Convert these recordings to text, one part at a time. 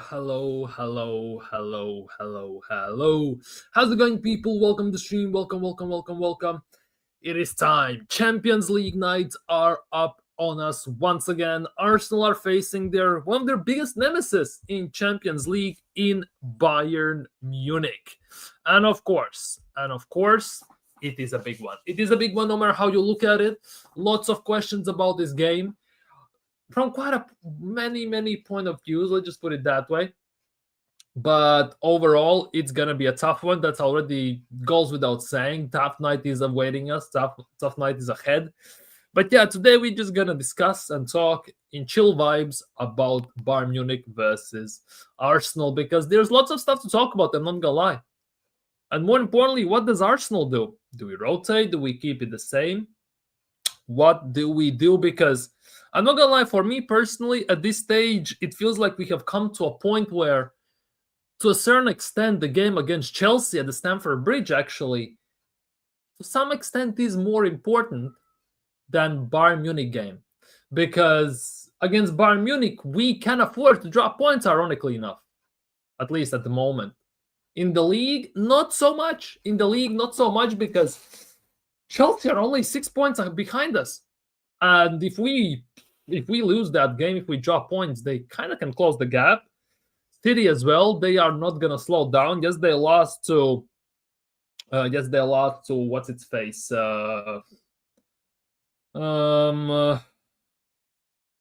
Hello, hello, hello, hello, hello. How's it going, people? Welcome to the stream. Welcome. It is time. Champions League nights are up on us once again. Arsenal are facing one of their biggest nemesis in Champions League in Bayern Munich. And of course, it is a big one. It is a big one no matter how you look at it. Lots of questions about this game from quite a many point of views. Let's just put it that way. But overall, it's gonna be a tough one. That's already goes without saying. Tough night is awaiting us. Tough night is ahead. But yeah, today we're just gonna discuss and talk in chill vibes about Bayern Munich versus Arsenal because there's lots of stuff to talk about. I'm not gonna lie. And more importantly, what does Arsenal do? Do we rotate? Do we keep it the same? What do we do? Because I'm not gonna lie, for me personally, at this stage, it feels like we have come to a point where, to a certain extent, the game against Chelsea at the Stamford Bridge actually, to some extent, is more important than Bayern Munich game. Because against Bayern Munich, we can afford to drop points, ironically enough, at least at the moment. In the league, not so much. Because Chelsea are only 6 points behind us. And if we lose that game, if we drop points, they kind of can close the gap. City as well, they are not gonna slow down. Yes, they lost to what's its face?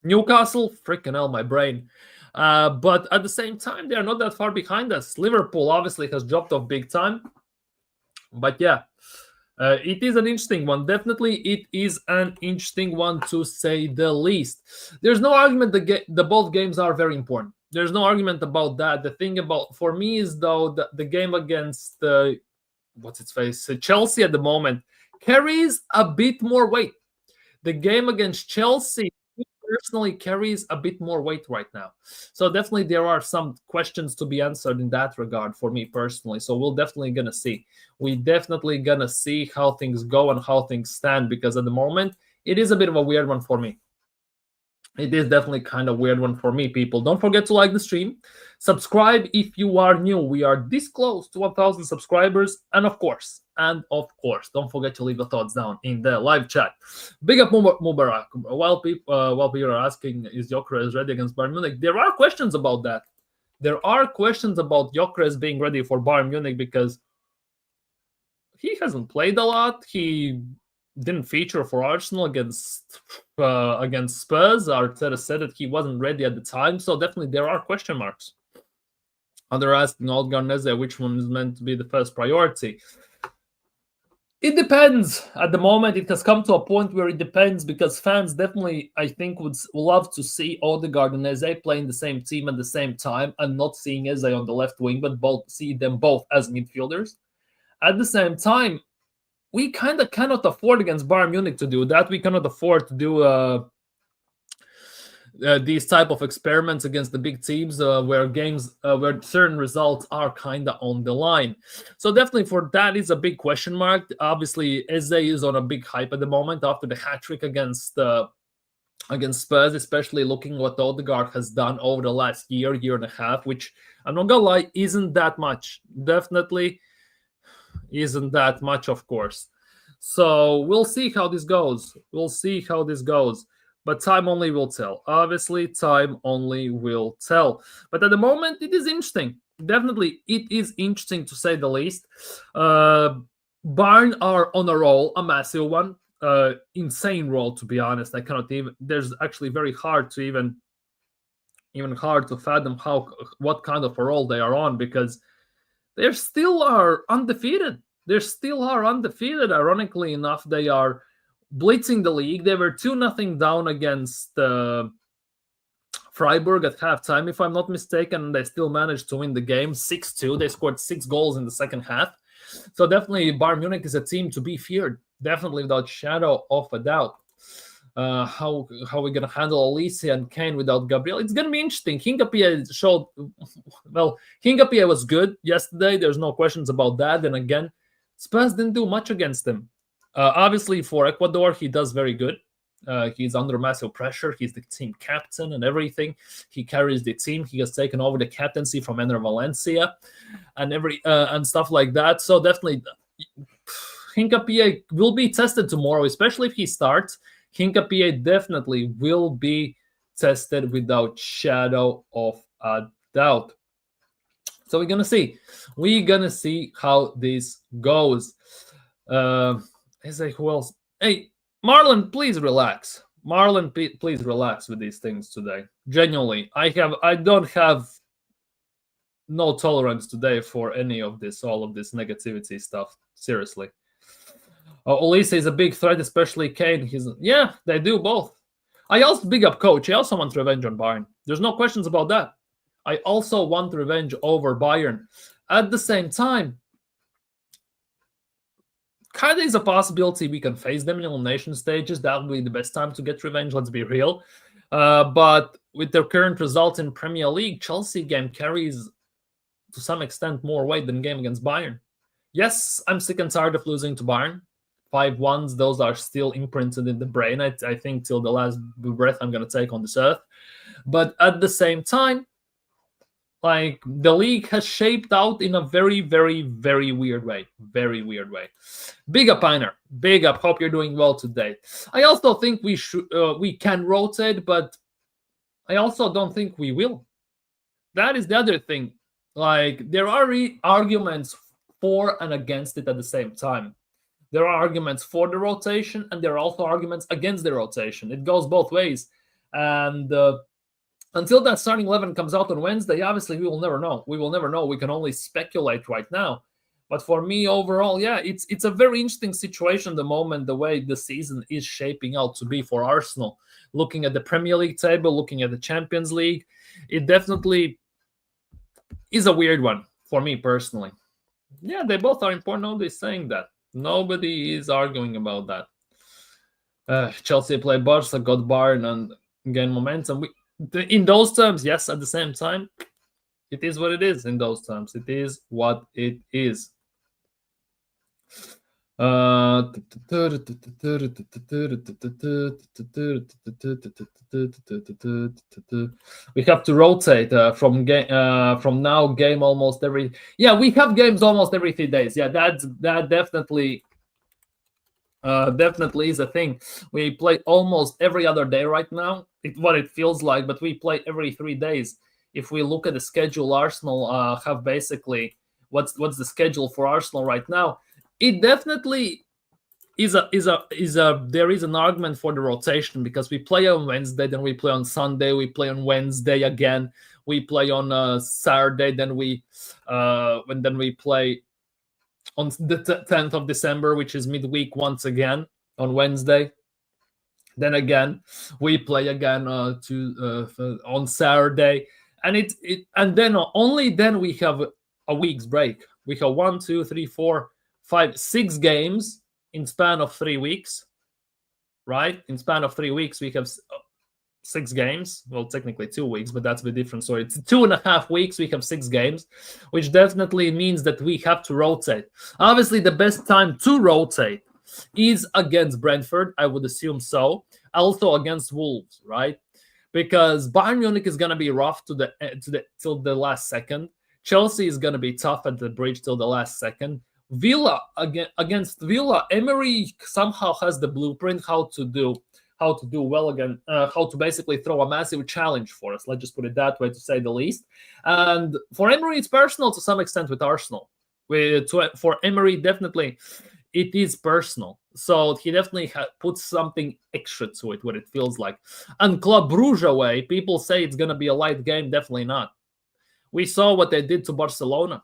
Newcastle. Freaking hell, my brain. But at the same time, they are not that far behind us. Liverpool obviously has dropped off big time. But yeah, it is an interesting one. Definitely, it is an interesting one to say the least. There's no argument the both games are very important. There's no argument about that. The thing about for me is though the game against Chelsea at the moment carries a bit more weight. The game against Chelsea personally carries a bit more weight right now. So definitely there are some questions to be answered in that regard for me personally. So we're definitely gonna see. We definitely gonna see how things go and how things stand, because at the moment it is a bit of a weird one for me. It is definitely kind of weird one for me, people. Don't forget to like the stream. Subscribe if you are new. We are this close to 1,000 subscribers. And of course, don't forget to leave your thoughts down in the live chat. Big up Mubarak. While people are asking, is Gyökeres ready against Bayern Munich? There are questions about that. There are questions about Gyökeres being ready for Bayern Munich because he hasn't played a lot. He didn't feature for Arsenal against Spurs. Arteta said that he wasn't ready at the time, so definitely there are question marks. And they're asking Old Garnese which one is meant to be the first priority. It depends. At the moment, it has come to a point where it depends, because fans definitely, I think, would love to see Odegaard and Eze playing the same team at the same time and not seeing Eze on the left wing, but see them both as midfielders. At the same time, we kind of cannot afford against Bayern Munich to do that. We cannot afford to do these type of experiments against the big teams where certain results are kind of on the line. So definitely for that is a big question mark. Obviously, Eze is on a big hype at the moment after the hat-trick against Spurs, especially looking what Odegaard has done over the last year and a half, which I'm not gonna lie, isn't that much. Definitely isn't that much, of course. So we'll see how this goes. But time only will tell. Obviously, time only will tell. But at the moment, it is interesting. Definitely, it is interesting to say the least. Bayern are on a roll, a massive one. Insane roll, to be honest. I cannot even. There's actually very hard to even hard to fathom what kind of a roll they are on, because they still are undefeated. Ironically enough, they are blitzing the league. They were 2-0 down against Freiburg at halftime, if I'm not mistaken. They still managed to win the game 6-2. They scored 6 goals in the second half. So definitely Bayern Munich is a team to be feared. Definitely without shadow of a doubt. How are we going to handle Alicia and Kane without Gabriel? It's going to be interesting. Hincapié was good yesterday. There's no questions about that. And again, Spurs didn't do much against him. Obviously, for Ecuador, he does very good. He's under massive pressure. He's the team captain and everything. He carries the team. He has taken over the captaincy from Enner Valencia and stuff like that. So definitely, Hincapié will be tested tomorrow, especially if he starts. Hincapié definitely will be tested without shadow of a doubt. So we're gonna see. We're gonna see how this goes. Who else? Hey, Marlon, please relax. Marlon, please relax with these things today. Genuinely, I don't have no tolerance today for any of this, all of this negativity stuff. Seriously. Olise is a big threat, especially Kane. Yeah, they do both. I also big up coach. I also want revenge on Bayern. There's no questions about that. I also want revenge over Bayern. At the same time, kind of is a possibility we can face them in elimination stages. That would be the best time to get revenge, let's be real. But with their current result in Premier League, Chelsea game carries to some extent more weight than game against Bayern. Yes, I'm sick and tired of losing to Bayern. 5-1s, those are still imprinted in the brain, I think, till the last breath I'm going to take on this earth. But at the same time, like, the league has shaped out in a very, very, very weird way. Very weird way. Big up, Einer. Big up. Hope you're doing well today. I also think we can rotate, but I also don't think we will. That is the other thing. Like, there are arguments for and against it at the same time. There are arguments for the rotation, and there are also arguments against the rotation. It goes both ways. And until that starting 11 comes out on Wednesday, obviously we will never know. We will never know. We can only speculate right now. But for me, overall, yeah, it's a very interesting situation at the moment, the way the season is shaping out to be for Arsenal. Looking at the Premier League table, looking at the Champions League, it definitely is a weird one for me personally. Yeah, they both are important. Nobody's saying that. Nobody is arguing about that. Chelsea play Barca, got Bayern, and gain momentum. In those terms, yes. At the same time, it is what it is. In those terms, it is what it is. We have to rotate from now. Game almost every. Yeah, we have games almost every 3 days. Yeah, that definitely is a thing. We play almost every other day right now. What it feels like, but we play every 3 days. If we look at the schedule, Arsenal have basically what's the schedule for Arsenal right now? It definitely is there is an argument for the rotation, because we play on Wednesday, then we play on Sunday, we play on Wednesday again, we play on Saturday, then we play on the 10th of December, which is midweek once again on Wednesday. Then again, we play again on Saturday, and then only then we have a week's break. We have 1, 2, 3, 4, 5, 6 games in span of 3 weeks, right? In span of 3 weeks, we have 6 games. Well, technically 2 weeks, but that's a bit different. So it's 2.5 weeks. We have 6 games, which definitely means that we have to rotate. Obviously, the best time to rotate is against Brentford. I would assume so. Also against Wolves, right? Because Bayern Munich is going to be rough till the last second. Chelsea is going to be tough at the bridge till the last second. Villa against Villa, Emery somehow has the blueprint how to do well again, how to basically throw a massive challenge for us. Let's just put it that way, to say the least. And for Emery, it's personal to some extent with Arsenal. For Emery, definitely, it is personal. So he definitely puts something extra to it, what it feels like. And Club Brugge away, people say it's going to be a light game. Definitely not. We saw what they did to Barcelona.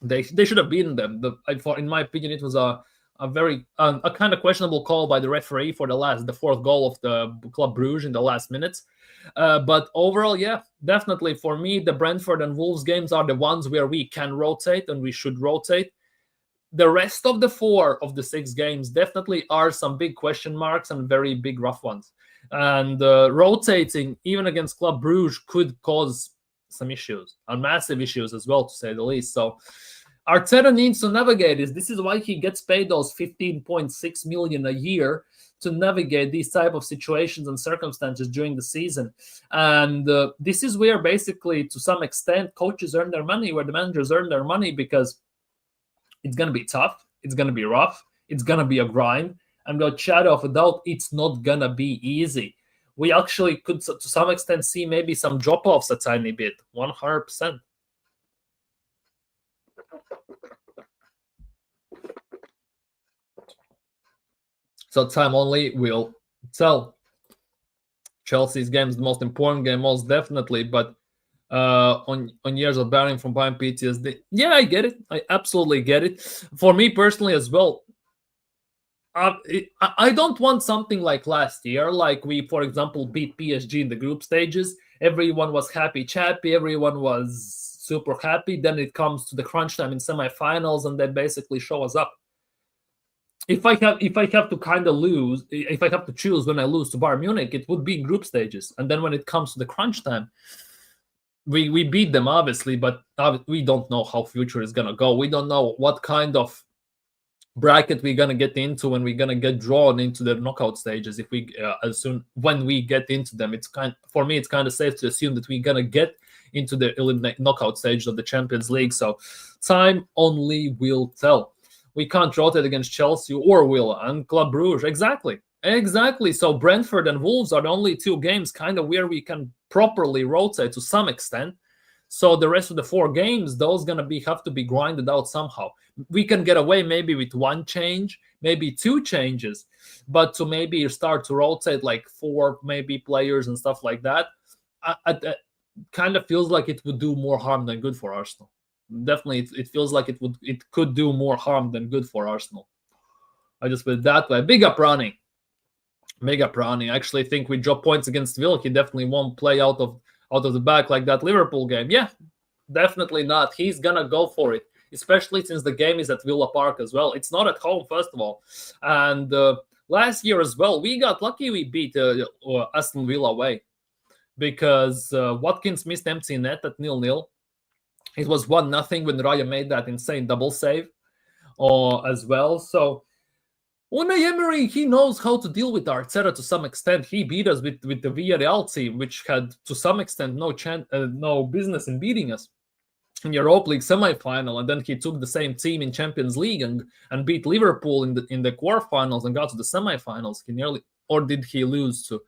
They should have beaten them. In my opinion, it was a very a kind of questionable call by the referee for the fourth goal of the Club Brugge in the last minutes. But overall, yeah, definitely for me, the Brentford and Wolves games are the ones where we can rotate and we should rotate. The rest of the 4 of the 6 games definitely are some big question marks and very big rough ones. And rotating, even against Club Brugge, could cause some issues, and massive issues as well, to say the least. So Arteta needs to navigate this. This is why he gets paid those 15.6 million a year, to navigate these type of situations and circumstances during the season. And this is where basically, to some extent, coaches earn their money, where the managers earn their money, because it's going to be tough, it's going to be rough, it's going to be a grind, and without shadow of a doubt, it's not going to be easy. We actually could, to some extent, see maybe some drop-offs a tiny bit, 100%. So time only will tell. Chelsea's game is the most important game, most definitely, but on years of battling from Bayern PTSD, yeah, I get it. I absolutely get it. For me personally as well, I don't want something like last year, like we, for example, beat PSG in the group stages. Everyone was happy-chappy, everyone was super happy. Then it comes to the crunch time in semifinals, and they basically show us up. If I have to kind of lose, if I have to choose when I lose to Bayern Munich, it would be group stages. And then when it comes to the crunch time, we beat them, obviously, but we don't know how future is going to go. We don't know what kind of bracket we're going to get into when we're going to get drawn into the knockout stages. If we when we get into them, for me, it's kind of safe to assume that we're going to get into the knockout stage of the Champions League. So time only will tell. We can't rotate against Chelsea or will, and Club Brugge. Exactly. So Brentford and Wolves are the only two games kind of where we can properly rotate to some extent. So the rest of the 4 games, those going to have to be grinded out somehow. We can get away maybe with 1 change, maybe 2 changes, but to maybe start to rotate like 4 maybe players and stuff like that, it kind of feels like it would do more harm than good for Arsenal. Definitely, it feels like it could do more harm than good for Arsenal. I just put it that way. Big up Ronnie. I actually think we drop points against Villa. He definitely won't play out of the back like that Liverpool game. Yeah, definitely not. He's gonna go for it, especially since the game is at Villa Park as well. It's not at home, first of all. And last year as well, we got lucky. We beat Aston Villa away because Watkins missed empty net at 0-0. It was 1-0 when Raya made that insane double save as well. So Unai Emery, he knows how to deal with Arteta to some extent. He beat us with the Villarreal team, which had to some extent no business in beating us in Europa League semi-final, and then he took the same team in Champions League and beat Liverpool in the quarterfinals and got to the semi-finals. Or did he lose to?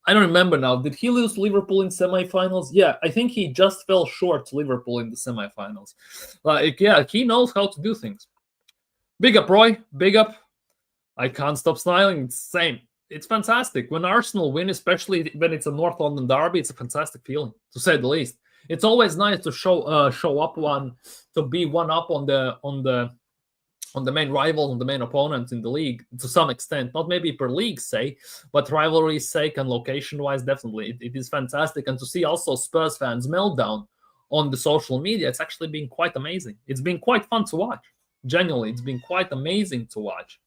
I don't remember now. Did he lose to Liverpool in semifinals? Yeah, I think he just fell short to Liverpool in the semifinals. He knows how to do things. Big up, Roy. Big up. I can't stop smiling. It's the same. It's fantastic. When Arsenal win, especially when it's a North London derby, it's a fantastic feeling, to say the least. It's always nice to show up to be one up on the main rivals, on the main opponents in the league, to some extent. Not maybe per league's sake, but rivalry's sake and location-wise, definitely. It is fantastic. And to see also Spurs fans meltdown on the social media, it's actually been quite amazing. It's been quite fun to watch. Genuinely, it's been quite amazing to watch.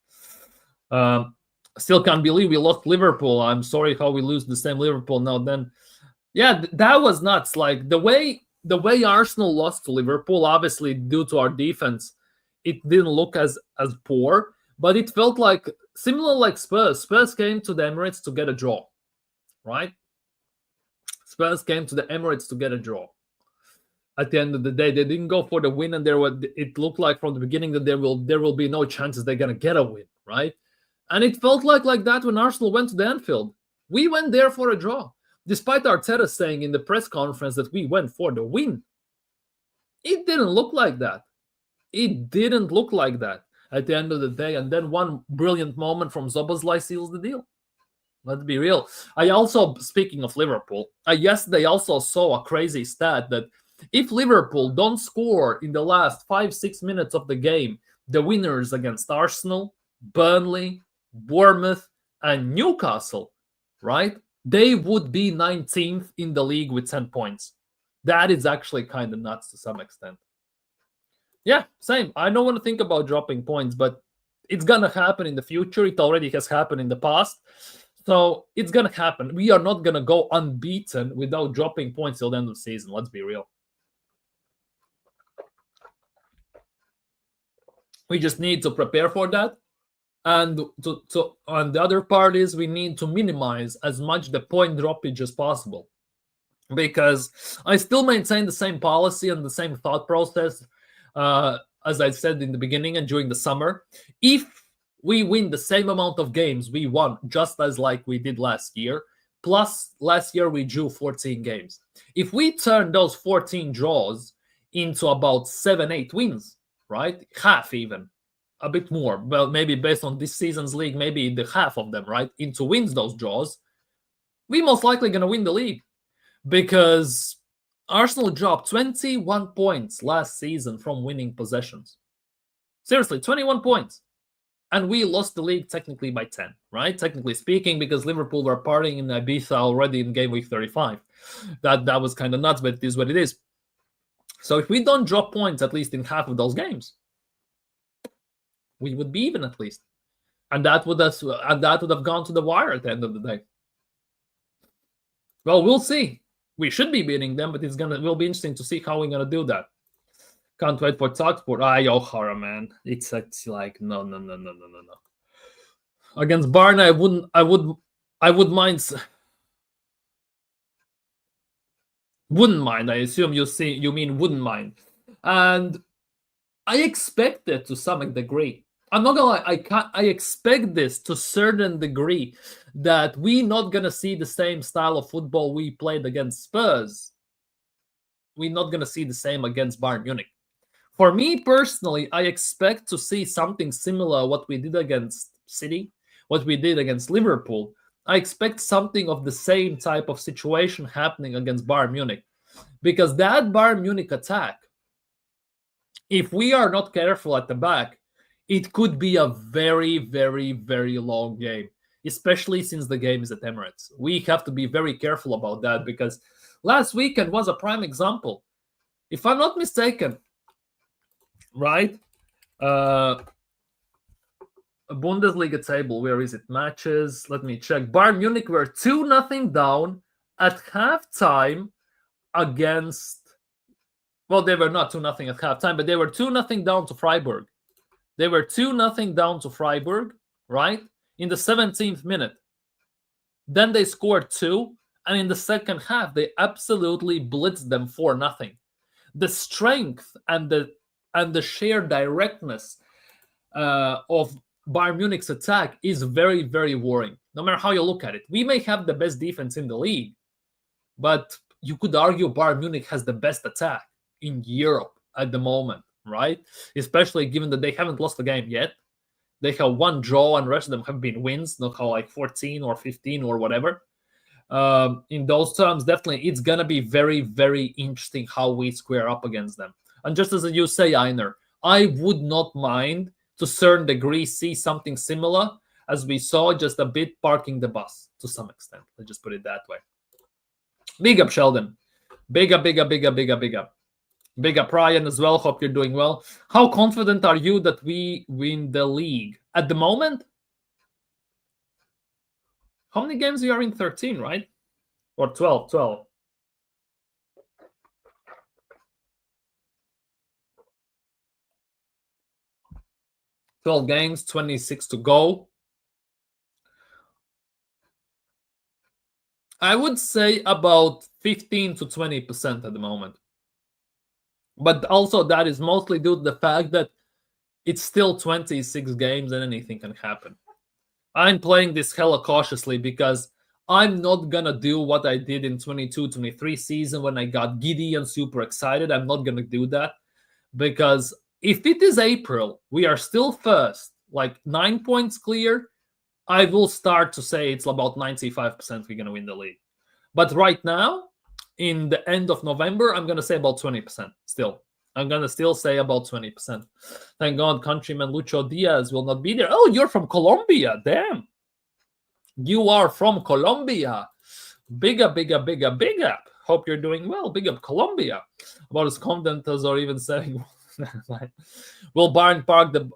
Still can't believe we lost Liverpool. I'm sorry how we lose the same Liverpool now. Then, yeah, that was nuts. Like the way Arsenal lost to Liverpool, obviously due to our defense, it didn't look as poor, but it felt like similar like Spurs. Spurs came to the Emirates to get a draw, right? Spurs came to the Emirates to get a draw. At the end of the day, they didn't go for the win, and it looked like from the beginning that there will be no chances they're gonna get a win, right? And it felt like that when Arsenal went to the Anfield. We went there for a draw, despite Arteta saying in the press conference that we went for the win. It didn't look like that. It didn't look like that at the end of the day. And then one brilliant moment from Szoboszlai seals the deal. Let's be real. I also, speaking of Liverpool, yesterday also saw a crazy stat that if Liverpool don't score in the last 5-6 minutes of the game, the winners against Arsenal, Burnley, Bournemouth, and Newcastle, right? They would be 19th in the league with 10 points. That is actually kind of nuts to some extent. Yeah, same. I don't want to think about dropping points, but it's going to happen in the future. It already has happened in the past. So it's going to happen. We are not going to go unbeaten without dropping points till the end of the season. Let's be real. We just need to prepare for that. And on the other part is we need to minimize as much the point droppage as possible, because I still maintain the same policy and the same thought process as I said in the beginning and during the summer. If we win the same amount of games we won, just as like we did last year, plus last year we drew 14 games. If we turn those 14 draws into about 7-8 wins, right? Half even. A bit more. Well, maybe based on this season's league, maybe the half of them, right? Into wins those draws, we most likely gonna win the league. Because Arsenal dropped 21 points last season from winning possessions. Seriously, 21 points. And we lost the league technically by 10, right? Technically speaking, because Liverpool were partying in Ibiza already in game week 35. That was kind of nuts, but it is what it is. So if we don't drop points at least in half of those games, we would be even at least. And that would have gone to the wire at the end of the day. Well, we'll see. We should be beating them, but will be interesting to see how we're gonna do that. Can't wait for Talksport. Johara, man. It's like no. Against Barn, I would mind. Wouldn't mind. I assume you mean wouldn't mind. And I expect it to some degree. I'm not gonna lie, I expect this to a certain degree that we're not gonna see the same style of football we played against Spurs. We're not gonna see the same against Bayern Munich. For me personally, I expect to see something similar what we did against City, what we did against Liverpool. I expect something of the same type of situation happening against Bayern Munich. Because that Bayern Munich attack, if we are not careful at the back, it could be a very, very, very long game, especially since the game is at Emirates. We have to be very careful about that because last weekend was a prime example. If I'm not mistaken, right? Bundesliga table, where is it? Matches, let me check. Bayern Munich were 2-0 down at halftime against, well, they were not 2-0 at halftime, but they were 2-0 down to Freiburg. They were 2-0 down to Freiburg, right? In the 17th minute. Then they scored 2, and in the second half, they absolutely blitzed them 4-0. The strength and the sheer directness of Bayern Munich's attack is very, very worrying, no matter how you look at it. We may have the best defense in the league, but you could argue Bayern Munich has the best attack in Europe at the moment. Right? Especially given that they haven't lost a game yet. They have one draw and the rest of them have been wins, not how like 14 or 15 or whatever. In those terms, definitely it's going to be very, very interesting how we square up against them. And just as you say, Einar, I would not mind to a certain degree see something similar as we saw, just a bit parking the bus to some extent. Let's just put it that way. Big up, Sheldon. Big up. Big up, Ryan, as well. Hope you're doing well. How confident are you that we win the league? At the moment, how many games we are in? 13, right? Or 12? 12. 12 games, 26 to go. I would say about 15 to 20% at the moment. But also that is mostly due to the fact that it's still 26 games and anything can happen. I'm playing this hella cautiously because I'm not going to do what I did in 22-23 season when I got giddy and super excited. I'm not going to do that because if it is April, we are still first, like 9 points clear, I will start to say it's about 95% we're going to win the league. But right now, in the end of November, I'm going to say about 20% still. I'm going to still say about 20%. Thank God countryman Lucho Diaz will not be there. Oh, you're from Colombia. Damn. You are from Colombia. Big up. Hope you're doing well. Big up Colombia. About as confident as or even saying, will Bayern park the...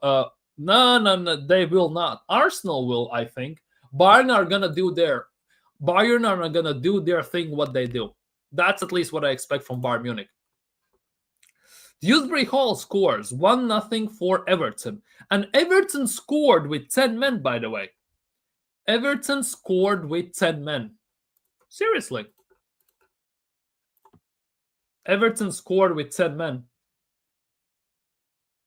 No, they will not. Arsenal will, I think. Bayern are going to do their thing, what they do. That's at least what I expect from Bayern Munich. Dewsbury Hall scores 1-0 for Everton. And Everton scored with 10 men, by the way. Everton scored with 10 men. Seriously. Everton scored with 10 men.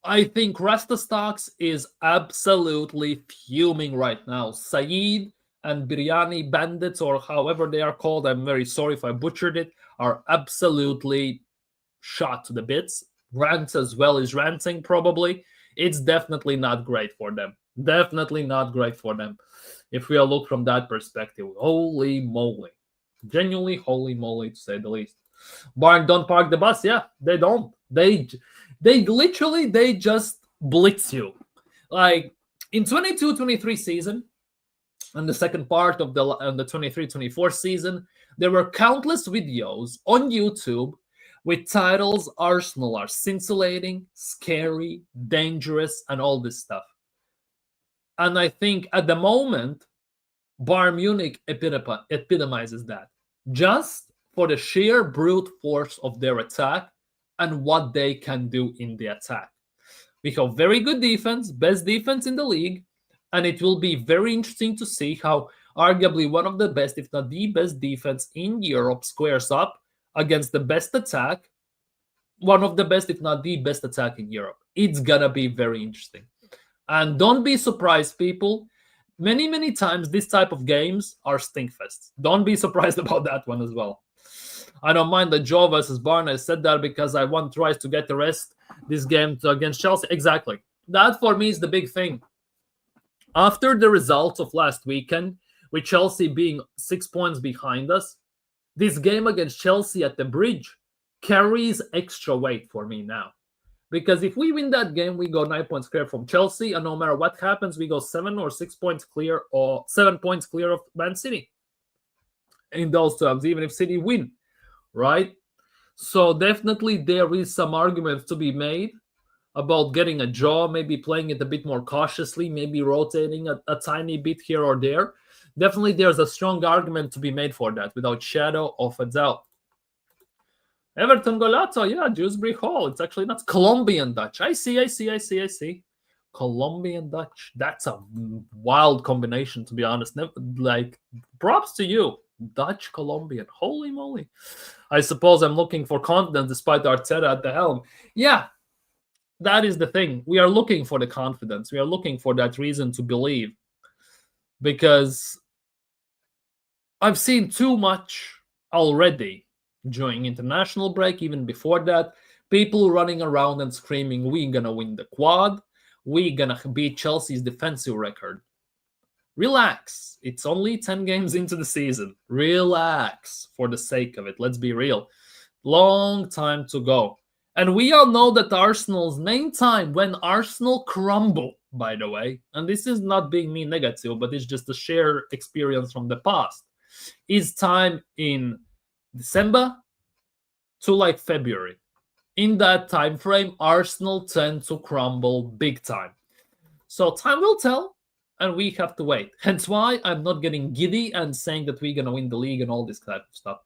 I think Rasta Stocks is absolutely fuming right now. Saeed and Biryani Bandits, or however they are called, I'm very sorry if I butchered it, are absolutely shot to the bits. Rants as well as ranting, probably. It's definitely not great for them. Definitely not great for them. If we look from that perspective, holy moly. Genuinely holy moly, to say the least. Bayern don't park the bus. Yeah, they don't. They literally, they just blitz you. Like in 22-23 season, and the second part of the 23-24 season, there were countless videos on YouTube with titles Arsenal are scintillating, scary, dangerous, and all this stuff. And I think at the moment, Bayern Munich epitomizes that. Just for the sheer brute force of their attack and what they can do in the attack. We have very good defense, best defense in the league, and it will be very interesting to see how arguably one of the best, if not the best defense in Europe squares up against the best attack, one of the best, if not the best attack in Europe. It's gonna be very interesting. And don't be surprised, people. Many times this type of games are stinkfests. Don't be surprised about that one as well. I don't mind the Joe versus Bayern. I said that because I want Rice to get the rest this game against Chelsea. Exactly. That for me is the big thing. After the results of last weekend, with Chelsea being 6 points behind us, this game against Chelsea at the Bridge carries extra weight for me now. Because if we win that game, we go 9 points clear from Chelsea, and no matter what happens, we go 7 or 6 points clear, or 7 points clear of Man City. In those terms, even if City win, right? So definitely there is some arguments to be made about getting a draw, maybe playing it a bit more cautiously, maybe rotating a tiny bit here or there. Definitely there's a strong argument to be made for that, without shadow of a doubt. Everton Golato, yeah, Dewsbury Hall. It's actually not Colombian Dutch. I see. Colombian Dutch. That's a wild combination, to be honest. Like, props to you. Dutch Colombian. Holy moly. I suppose I'm looking for confidence despite Arteta at the helm. Yeah, that is the thing. We are looking for the confidence. We are looking for that reason to believe. Because I've seen too much already during international break, even before that. People running around and screaming, we're going to win the quad. We're going to beat Chelsea's defensive record. Relax. It's only 10 games into the season. Relax for the sake of it. Let's be real. Long time to go. And we all know that Arsenal's main time when Arsenal crumble, by the way, and this is not being me negative, but it's just a shared experience from the past, is time in December to like February. In that time frame, Arsenal tend to crumble big time. So time will tell, and we have to wait. Hence why I'm not getting giddy and saying that we're going to win the league and all this type of stuff.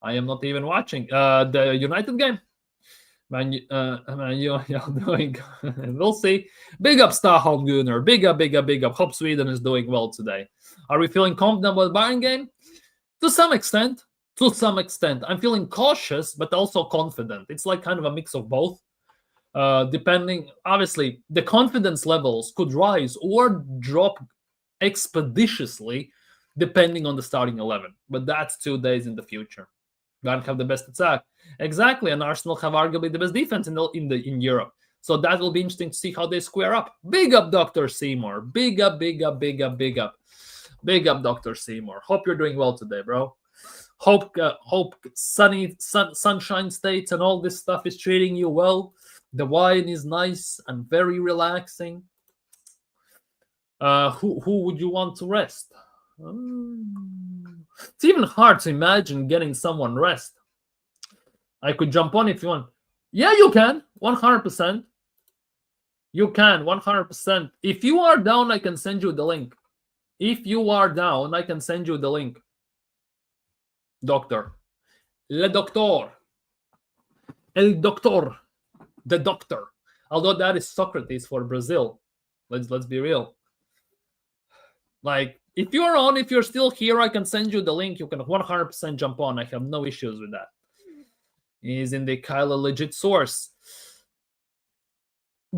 I am not even watching the United game. Man, you're doing. We'll see. Big up Stockholm Gunnar. Big up. Hope Sweden is doing well today. Are we feeling confident about the Bayern game? To some extent. I'm feeling cautious, but also confident. It's like kind of a mix of both. Depending, obviously, the confidence levels could rise or drop expeditiously depending on the starting 11. But that's 2 days in the future. Bayern have the best attack. Exactly, and Arsenal have arguably the best defense in Europe. So that will be interesting to see how they square up. Big up, Dr. Seymour. Big up. Big up, Dr. Seymour. Hope you're doing well today, bro. Hope sunshine states and all this stuff is treating you well. The wine is nice and very relaxing. Who would you want to rest? It's even hard to imagine getting someone rest. I could jump on if you want. Yeah, you can. 100%. You can. 100%. If you are down, I can send you the link. Doctor. Le doctor. El doctor. the doctor. Although that is Socrates for Brazil. Let's be real. Like, if you're still here, I can send you the link. You can 100% jump on. I have no issues with that. He's in the Kyla legit source.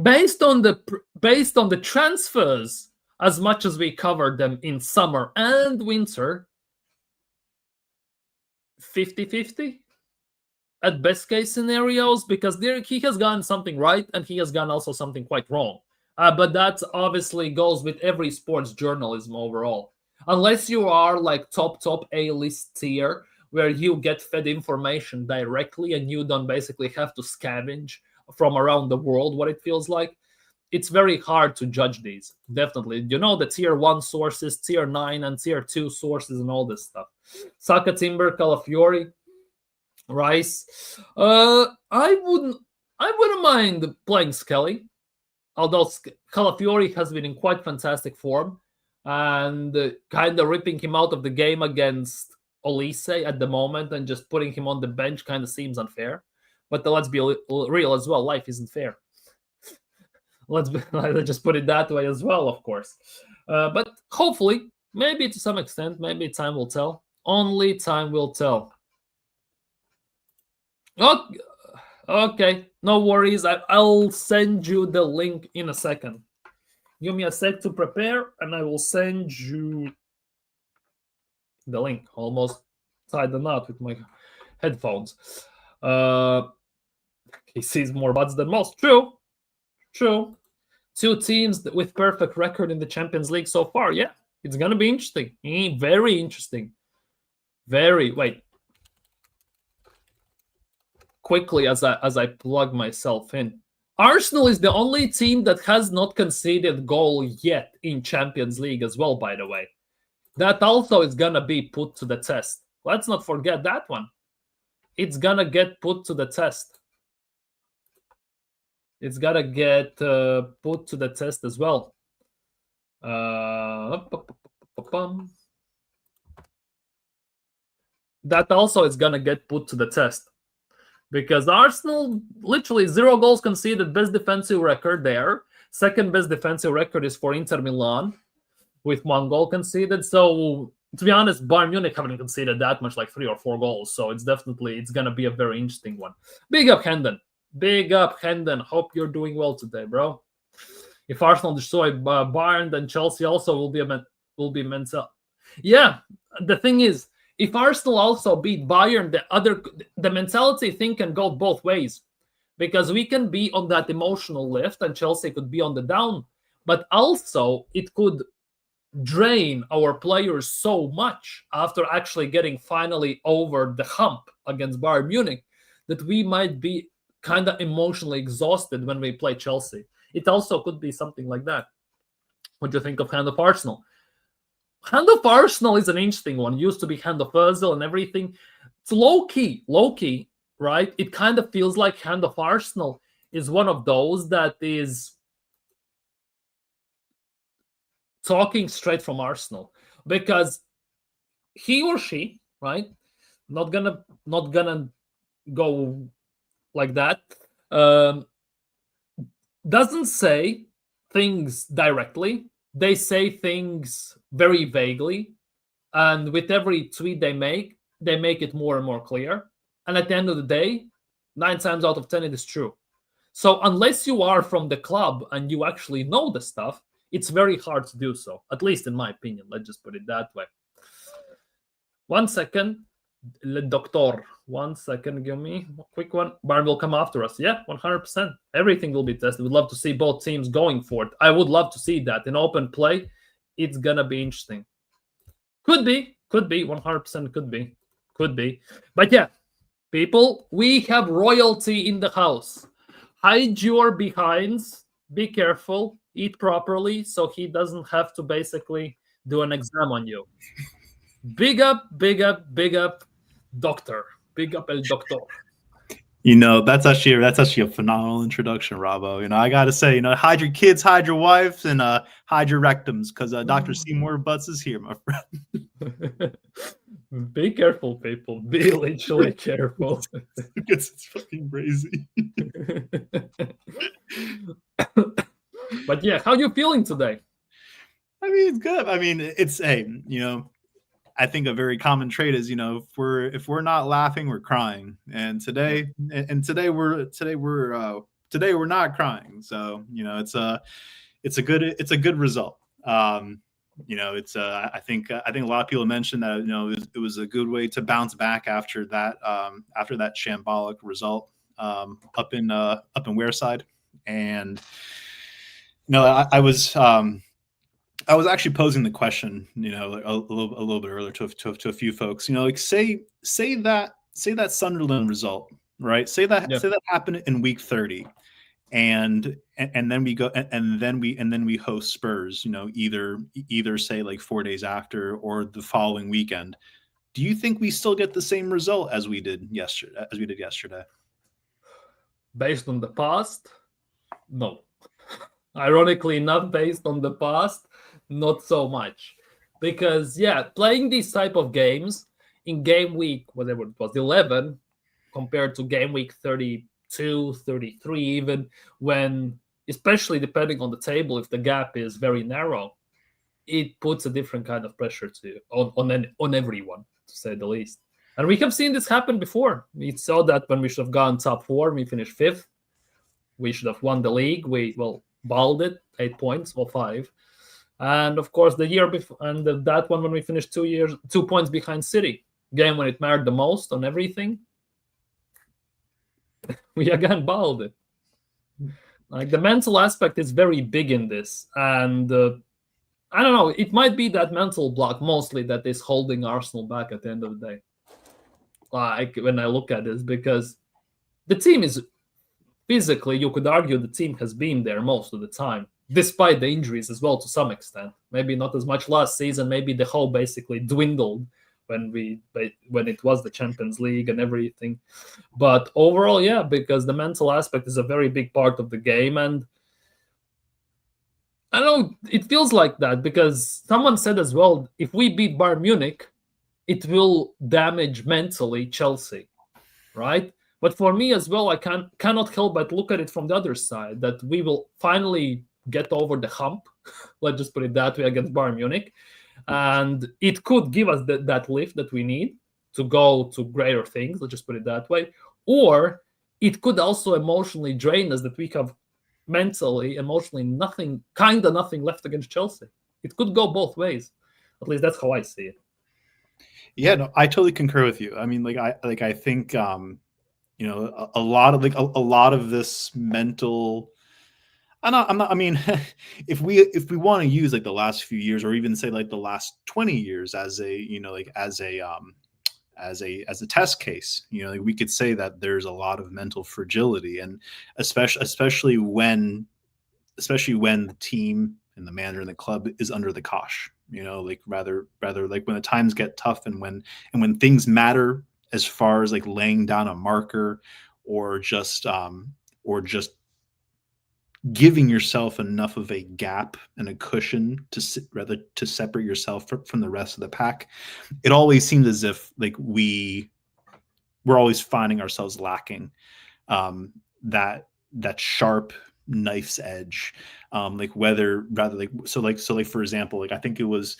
Based on the transfers, as much as we covered them in summer and winter, 50-50 at best case scenarios, because he has gotten something right and he has gotten also something quite wrong. But that obviously goes with every sports journalism overall. Unless you are like top A-list tier, where you get fed information directly and you don't basically have to scavenge from around the world what it feels like, it's very hard to judge these. Definitely. You know, the tier 1 sources, tier 9 and tier 2 sources and all this stuff. Saka, Timber, Calafiori, Rice. I wouldn't mind playing Skelly. Although Calafiori has been in quite fantastic form, and kind of ripping him out of the game against Olise at the moment and just putting him on the bench kind of seems unfair. But let's be real as well. Life isn't fair. Let's just put it that way as well, of course. But hopefully, maybe to some extent, maybe time will tell. Only time will tell. Okay, no worries. I'll send you the link in a second. Give me a sec to prepare, and I will send you the link. Almost tied the knot with my headphones. He sees more butts than most. True. 2 teams with perfect record in the Champions League so far. Yeah, it's gonna be interesting. Very interesting. Wait. Quickly, as I plug myself in, Arsenal is the only team that has not conceded goal yet in Champions League as well, by the way. That also is gonna be put to the test. Let's not forget that one. It's gonna get put to the test. It's gotta get put to the test as well. That also is gonna get put to the test. Because Arsenal, literally 0 goals conceded, best defensive record there. Second best defensive record is for Inter Milan, with 1 goal conceded. So, to be honest, Bayern Munich haven't conceded that much, like 3 or 4 goals. So it's going to be a very interesting one. Big up, Hendon. Hope you're doing well today, bro. If Arsenal destroy Bayern, then Chelsea also will be mental. Yeah, the thing is, if Arsenal also beat Bayern, the mentality thing can go both ways, because we can be on that emotional lift and Chelsea could be on the down, but also it could drain our players so much after actually getting finally over the hump against Bayern Munich that we might be kind of emotionally exhausted when we play Chelsea. It also could be something like that. What do you think of Hand of Arsenal? Hand of Arsenal is an interesting one. It used to be Hand of Ozil and everything. It's low-key, right? It kind of feels like Hand of Arsenal is one of those that is talking straight from Arsenal, because he or she, right? Not gonna go like that. Doesn't say things directly. They say things very vaguely, and with every tweet they make it more and more clear. And at the end of the day, 9 times out of 10, it is true. So unless you are from the club and you actually know the stuff, it's very hard to do so, at least in my opinion. Let's just put it that way. 1 second. Le Doctor. 1 second, give me a quick one. Bayern will come after us. Yeah, 100%. Everything will be tested. We'd love to see both teams going for it. I would love to see that in open play. It's gonna be interesting. Could be 100%. Could be. But yeah, people, we have royalty in the house. Hide your behinds. Be careful. Eat properly so he doesn't have to basically do an exam on you. Big up, Doctor. Big up, El Doctor. That's actually a phenomenal introduction, Robbo. I gotta say, hide your kids, hide your wives, and hide your rectums, because Dr. Seymour Butts is here, my friend. Be careful, people. Be literally careful. Because it's fucking crazy. But yeah, how you feeling today? I mean, it's good. I mean, it's hey, I think a very common trait is, if we're not laughing, we're crying. And today we're not crying. So, it's a good result. It's I think a lot of people mentioned that it was a good way to bounce back after that shambolic result up in Wareside. And I was actually posing the question, a little bit earlier to a few folks, like say that Sunderland result, right? Say that happened in week 30, and then we go and then we host Spurs, either say like 4 days after or the following weekend. Do you think we still get the same result as we did yesterday? Based on the past, no. Ironically enough, based on the past, not so much. Because, playing these type of games in game week, whatever it was, 11, compared to game week 32, 33 even, when, especially depending on the table, if the gap is very narrow, it puts a different kind of pressure on everyone, to say the least. And we have seen this happen before. We saw that when we should have gone top 4, we finished 5th. We should have won the league. We balled it, 8 points or 5. And of course, the year before, and that one when we finished 2 points behind City, game when it mattered the most on everything, we again balled it. Like, the mental aspect is very big in this, and I don't know. It might be that mental block mostly that is holding Arsenal back at the end of the day. Like, when I look at this, because the team is physically, you could argue the team has been there most of the time, despite the injuries as well to some extent. Maybe not as much last season. Maybe the whole basically dwindled when it was the Champions League and everything. But overall, because the mental aspect is a very big part of the game. And I don't know, it feels like that because someone said as well, if we beat Bayern Munich, it will damage mentally Chelsea, right? But for me as well, I cannot help but look at it from the other side, that we will finally get over the hump, let's just put it that way, against Bayern Munich. And it could give us that lift that we need to go to greater things, let's just put it that way. Or it could also emotionally drain us, that we have mentally, emotionally nothing left against Chelsea. It could go both ways. At least that's how I see it. Yeah, no, I totally concur with you. I mean, I think a lot of this mental. I mean, if we want to use like the last few years, or even say like the last 20 years as a test case, we could say that there's a lot of mental fragility, and especially when the team and the manager and the club is under the cosh. Rather like when the times get tough and when things matter, as far as like laying down a marker or just giving yourself enough of a gap and a cushion to separate yourself from the rest of the pack. It always seems as if like we're always finding ourselves lacking that sharp knife's edge, like whether rather like so for example, like I think it was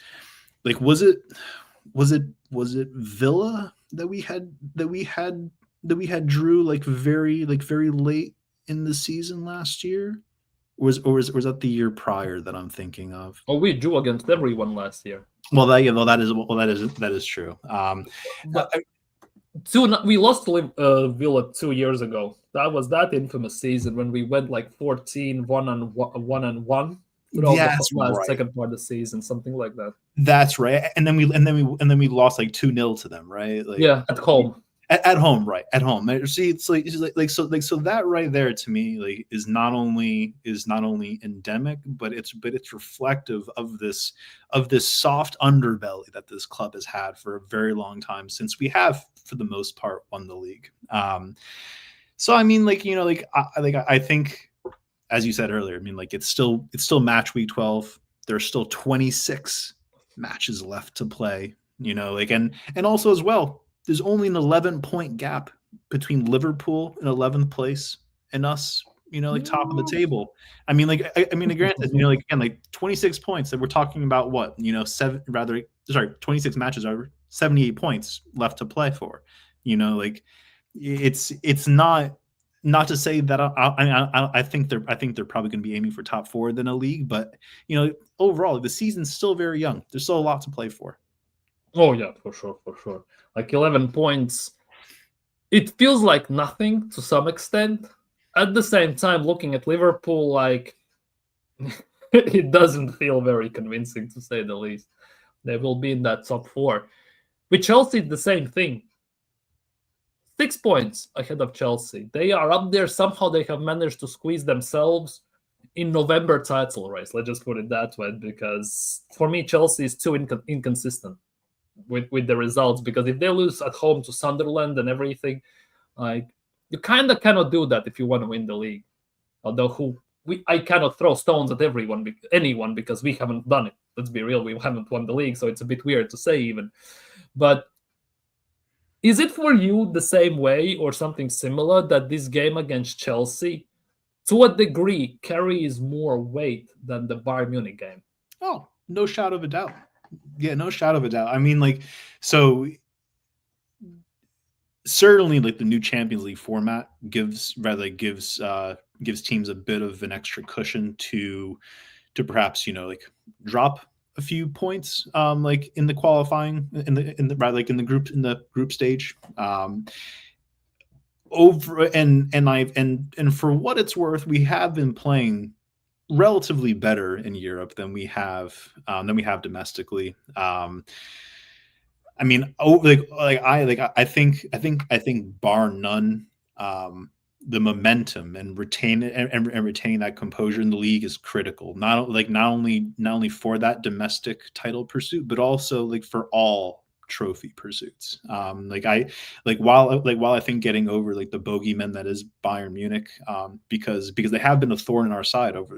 like was it Villa that we had drew like very late in the season last year, or was that the year prior that I'm thinking of? Oh, we drew against everyone last year. That is true. We lost to Villa 2 years ago. That was that infamous season when we went like 14 1-1 throughout the second part of the season, something like that. That's right. And then we lost like 2-0 to them, right? Like, at home. At home, right? At home. See, it's like so that right there to me like is not only endemic, but it's reflective of this soft underbelly that this club has had for a very long time, since we have for the most part won the league. So I mean, I think, as you said earlier, I mean, like it's still match week 12. There's still 26 matches left to play and also as well, there's only an 11-point gap between Liverpool in 11th place and us, top of the table. I mean, granted, again, 26 points that we're talking about, 26 matches are 78 points left to play for. It's not to say that I think they're probably going to be aiming for top 4 in a league, but overall the season's still very young. There's still a lot to play for. Oh yeah, for sure. 11 points, it feels like nothing to some extent. At the same time, looking at Liverpool, it doesn't feel very convincing, to say the least. They will be in that top 4. With Chelsea, the same thing. 6 points ahead of Chelsea. They are up there. Somehow they have managed to squeeze themselves in November title race. Let's just put it that way, because for me, Chelsea is too inconsistent with the results. Because if they lose at home to Sunderland and everything, you kind of cannot do that if you want to win the league. Although I cannot throw stones at anyone because we haven't done it. Let's be real, we haven't won the league, so it's a bit weird to say even. But is it for you the same way or something similar that this game against Chelsea, to a degree, carries more weight than the Bayern Munich game? Oh, no shadow of a doubt. Yeah, no shadow of a doubt. I mean, so certainly, the new Champions League format gives teams a bit of an extra cushion to perhaps drop a few points in the qualifying in the group stage over and for what it's worth, we have been playing relatively better in Europe than we have domestically. I mean, I think bar none, the momentum and retaining that composure in the league is critical. Not only for that domestic title pursuit, but also for all trophy pursuits. While I think getting over the bogeyman that is Bayern Munich, because they have been a thorn in our side over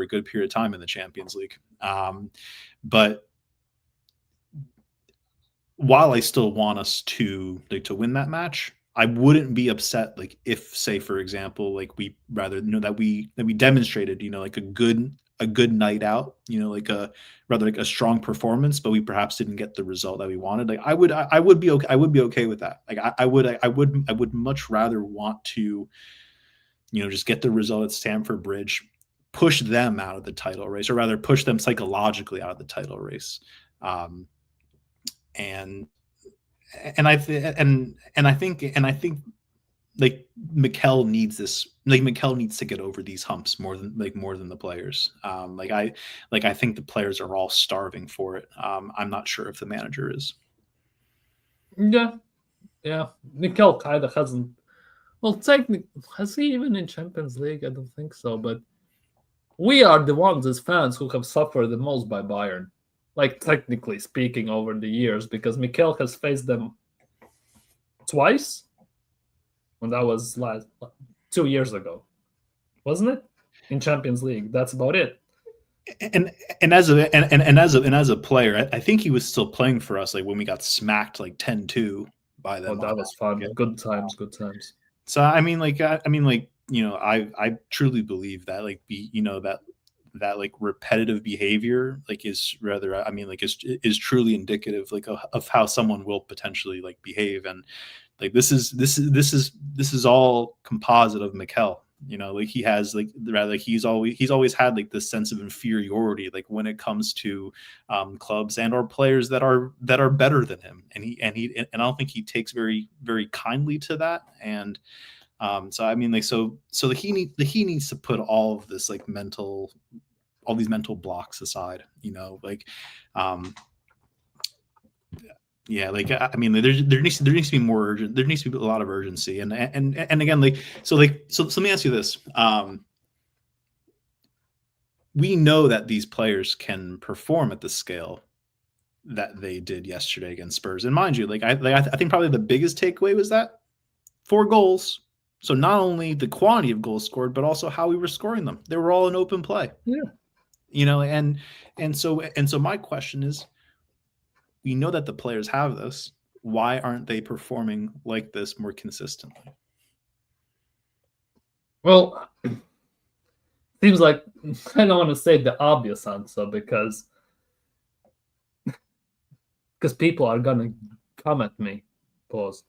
a good period of time in the Champions League. But while I still want us to win that match, I wouldn't be upset if, say, for example, we rather that we demonstrated a good night out, a strong performance, but we perhaps didn't get the result that we wanted. I would be okay with that. I would much rather want to just get the result at Stamford Bridge, push them out of the title race, or rather push them psychologically out of the title race. And I think Mikel needs this. Mikel needs to get over these humps more than the players. I think the players are all starving for it. I'm not sure if the manager is. Yeah. Mikel kind of hasn't. Well, technically, has he even in Champions League? I don't think so. But we are the ones as fans who have suffered the most by Bayern. Technically speaking, over the years, because Mikel has faced them twice, and that was 2 years ago, wasn't it? In Champions League, that's about it. And as a player, I think he was still playing for us when we got smacked 10-2 by them. Oh, that was fun. Good times. So I truly believe that that repetitive behavior is rather is truly indicative of how someone will potentially behave. And this is all composite of Mikel. He has he's always had this sense of inferiority when it comes to clubs and or players that are better than him, and I don't think he takes very, very kindly to that. And so he needs to put all of this all these mental blocks aside, there needs to be more urgent. There needs to be a lot of urgency, and again, so let me ask you this: we know that these players can perform at the scale that they did yesterday against Spurs, and mind you, I think probably the biggest takeaway was that 4 goals. So not only the quantity of goals scored, but also how we were scoring them. They were all in open play. Yeah. And so my question is, that the players have this. Why aren't they performing like this more consistently? Well, seems like I don't want to say the obvious answer because people are gonna come at me. Pause.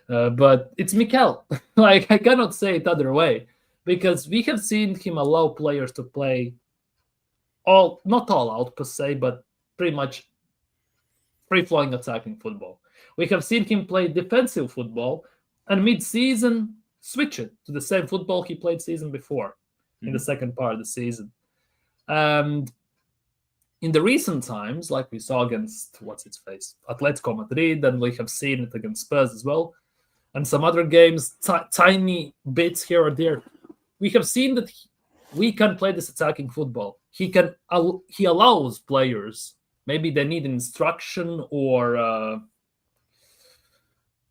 But it's Mikel. Like, I cannot say it other way because we have seen him allow players to play not all out per se, but pretty much free-flowing attacking football. We have seen him play defensive football and mid-season switch it to the same football he played season before in the second part of the season. And in the recent times, like we saw against Atletico Madrid, and we have seen it against Spurs as well, and some other games, tiny bits here or there, we have seen that we can play this attacking football. He allows players, maybe they need instruction or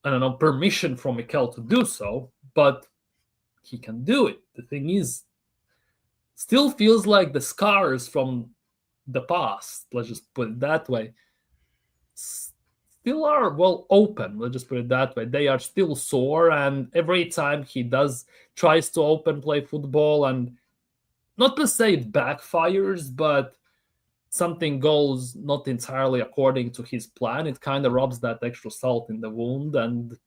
I don't know, permission from Mikel to do so, but he can do it. The thing is, still feels like the scars from the past, let's just put it that way, still are open. Let's just put it that way. They are still sore, and every time he tries to open play football, and not per se it backfires, but something goes not entirely according to his plan, it kind of rubs that extra salt in the wound, and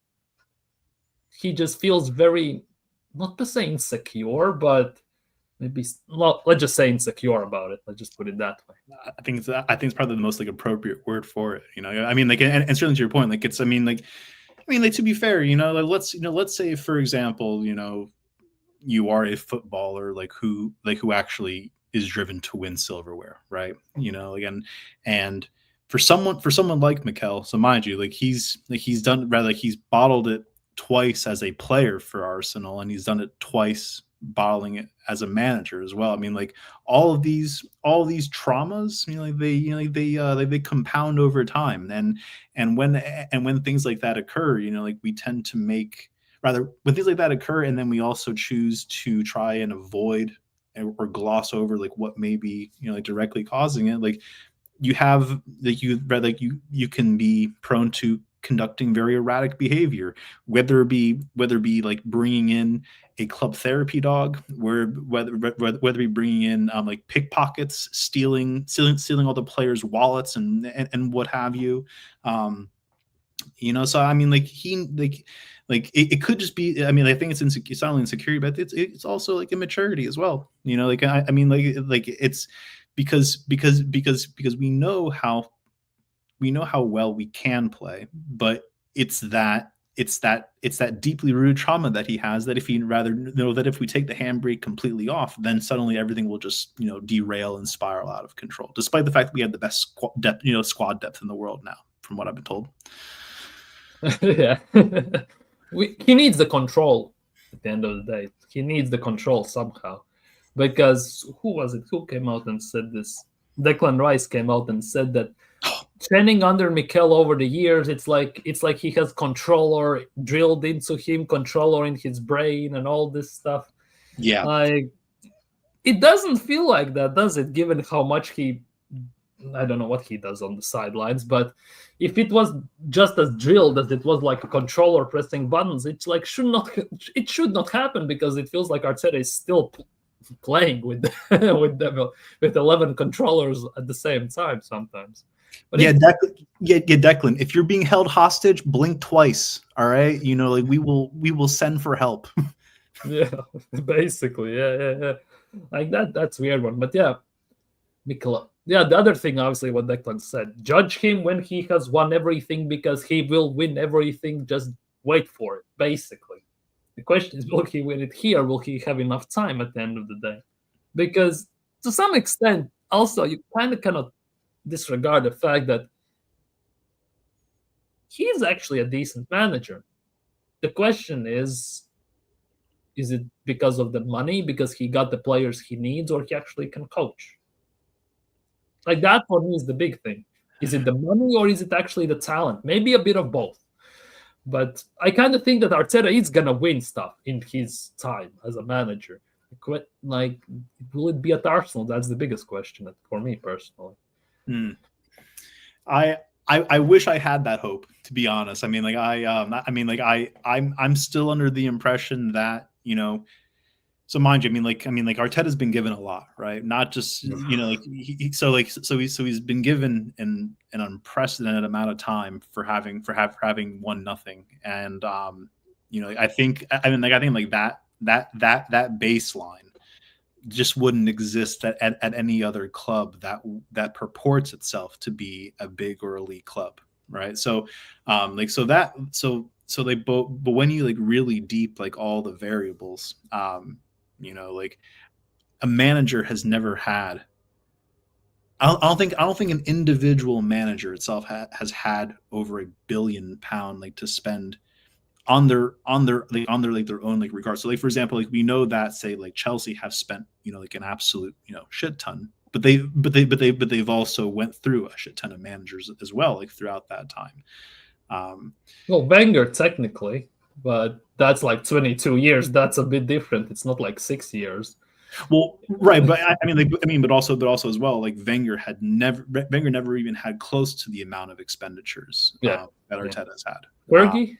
he just feels very, not per se insecure, but maybe, let's just say insecure about it. Let's just put it that way. I think it's probably the most appropriate word for it. I mean, and certainly to your point, to be fair, let's say, for example, you are a footballer who actually is driven to win silverware, right? And for someone like Mikel, so mind you, he's bottled it twice as a player for Arsenal, and he's done it twice bottling it as a manager as well. I mean, all of these traumas, they compound over time, and when things like that occur, we tend to when things like that occur, and then we also choose to try and avoid or gloss over what may be directly causing it. You have you can be prone to conducting very erratic behavior, whether it be bringing in a club therapy dog, whether be bringing in pickpockets, stealing all the players' wallets and what have you. So I mean, it could just be. I mean, I think it's not only insecurity, but it's also immaturity as well. It's because we know how well we can play, but it's that deeply rooted trauma that he has, that if we take the handbrake completely off, then suddenly everything will just derail and spiral out of control, despite the fact that we have the best squad depth in the world now, from what I've been told. Yeah. He needs the control at the end of the day. He needs the control somehow, because who was it who came out and said this? Declan Rice came out and said that training under Mikel over the years, it's like he has controller drilled into him, controller in his brain, and all this stuff. Yeah, it doesn't feel like that, does it? Given how much I don't know what he does on the sidelines, but if it was just as drilled as it was like a controller pressing buttons, it should not happen, because it feels like Arteta is still playing with 11 controllers at the same time sometimes. But Declan, if you're being held hostage, blink twice. All right, we will send for help. Yeah, basically, yeah. That's a weird one, but yeah, Mikel. Yeah, the other thing, obviously, what Declan said: judge him when he has won everything, because he will win everything. Just wait for it. Basically, the question is, will he win it here? Will he have enough time at the end of the day? Because to some extent, also, you kind of cannot disregard the fact that he is actually a decent manager. The question is it because of the money, because he got the players he needs, or he actually can coach? That for me is the big thing. Is it the money, or is it actually the talent? Maybe a bit of both. But I kind of think that Arteta is going to win stuff in his time as a manager. Will it be at Arsenal? That's the biggest question for me personally. I I wish I had that hope, to be honest. I mean, like I'm still under the impression that, you know, so mind you, I mean, like Arteta's been given a lot, right? Not just, you know, like he's been given an unprecedented amount of time for having won nothing, and you know, I think like that baseline just wouldn't exist at any other club that purports itself to be a big or elite club, right? So like so they both, but when you like really deep like all the variables, you know, like a manager has never had, I don't think an individual manager itself has had over £1 billion like to spend on their like their own like regard. So like, for example, like we know that say like Chelsea have spent, you know, like an absolute, you know, shit ton, but they've also went through a shit ton of managers as well, like throughout that time. Well, Wenger technically, but that's like 22 years. That's a bit different. It's not like 6 years. Well, right, but but also as well, like Wenger never even had close to the amount of expenditures that Arteta's had. Fergie.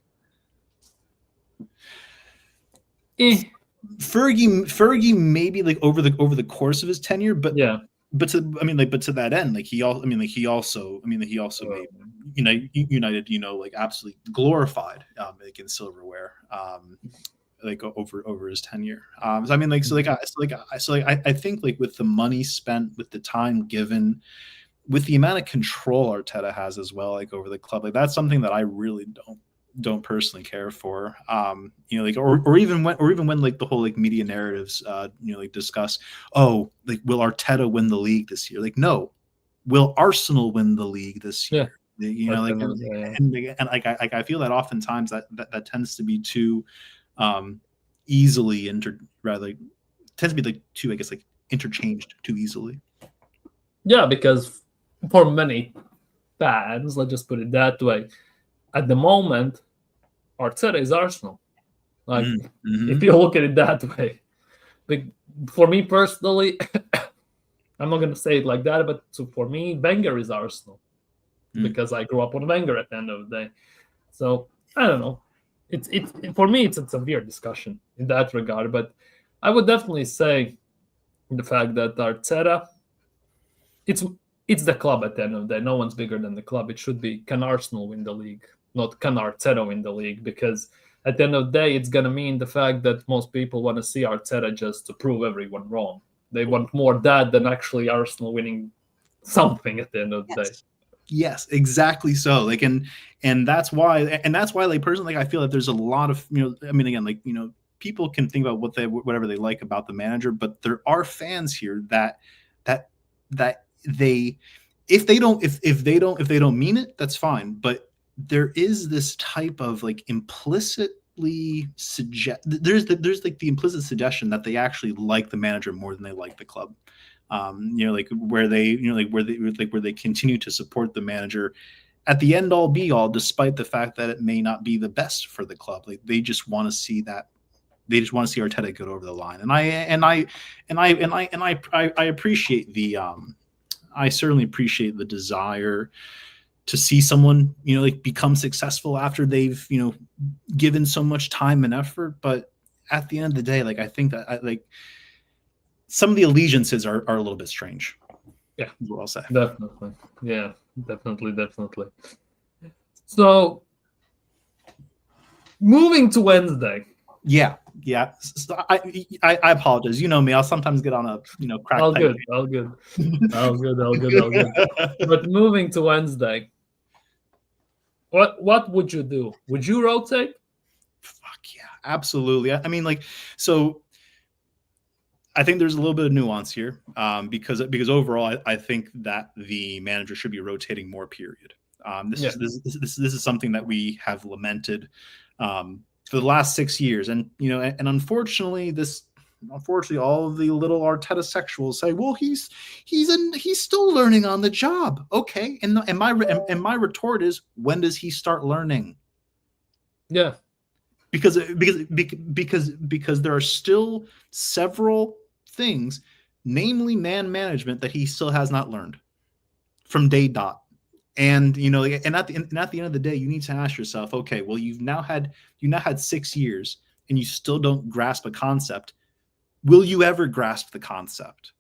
Fergie maybe like over the course of his tenure, but to that end, like he also made United, you know, like absolutely glorified like in silverware, like over his tenure. So I mean, like I think like with the money spent, with the time given, with the amount of control Arteta has as well, like over the club, like that's something that I really don't personally care for. You know, like or even when like the whole like media narratives you know, like discuss, oh, like will Arteta win the league this year? Like, no. Will Arsenal win the league this year? Yeah. You know, like and like I feel that oftentimes that tends to be too easily tends to be like too, I guess, like interchanged too easily. Yeah, because for many fans, let's just put it that way, at the moment, Arteta is Arsenal. Like, if you look at it that way. Like, for me personally, I'm not going to say it like that, but for me, Wenger is Arsenal. Because I grew up on Wenger at the end of the day. So, I don't know. It's for me, it's a weird discussion in that regard. But I would definitely say the fact that Arteta, it's the club at the end of the day. No one's bigger than the club. It should be, can Arsenal win the league? Not can Arteta win the league, because at the end of the day, it's going to mean the fact that most people want to see Arteta just to prove everyone wrong. They want more that than actually Arsenal winning something at the end of the day. Yes, exactly. So like, and that's why like personally, like I feel that there's a lot of, you know, I mean, again, like, you know, people can think about whatever they like about the manager, but there are fans here that they, if they don't mean it, that's fine. But there is this type of like implicitly there's like the implicit suggestion that they actually like the manager more than they like the club. You know, like where they continue to support the manager at the end all be all, despite the fact that it may not be the best for the club. Like they just want to see Arteta get over the line. And I appreciate the I certainly appreciate the desire to see someone, you know, like become successful after they've, you know, given so much time and effort. But at the end of the day, like I think that like some of the allegiances are a little bit strange. Yeah, is what I'll say. Definitely. Yeah, definitely. So moving to Wednesday. Yeah. So I apologize. You know me. I'll sometimes get on a, you know, crack. All good. But moving to Wednesday, what would you do? Would you rotate? Fuck yeah, absolutely. I mean, like, so I think there's a little bit of nuance here, because overall, I think that the manager should be rotating more. Period. This is something that we have lamented for the last 6 years, and you know, and unfortunately, all of the little Arteta sexuals say, well, he's still learning on the job. Okay, and my retort is, when does he start learning? Yeah, because there are still several things, namely man management, that he still has not learned from day dot. And and at the end of the day, you need to ask yourself, okay, well, you now had 6 years and you still don't grasp a concept. Will you ever grasp the concept?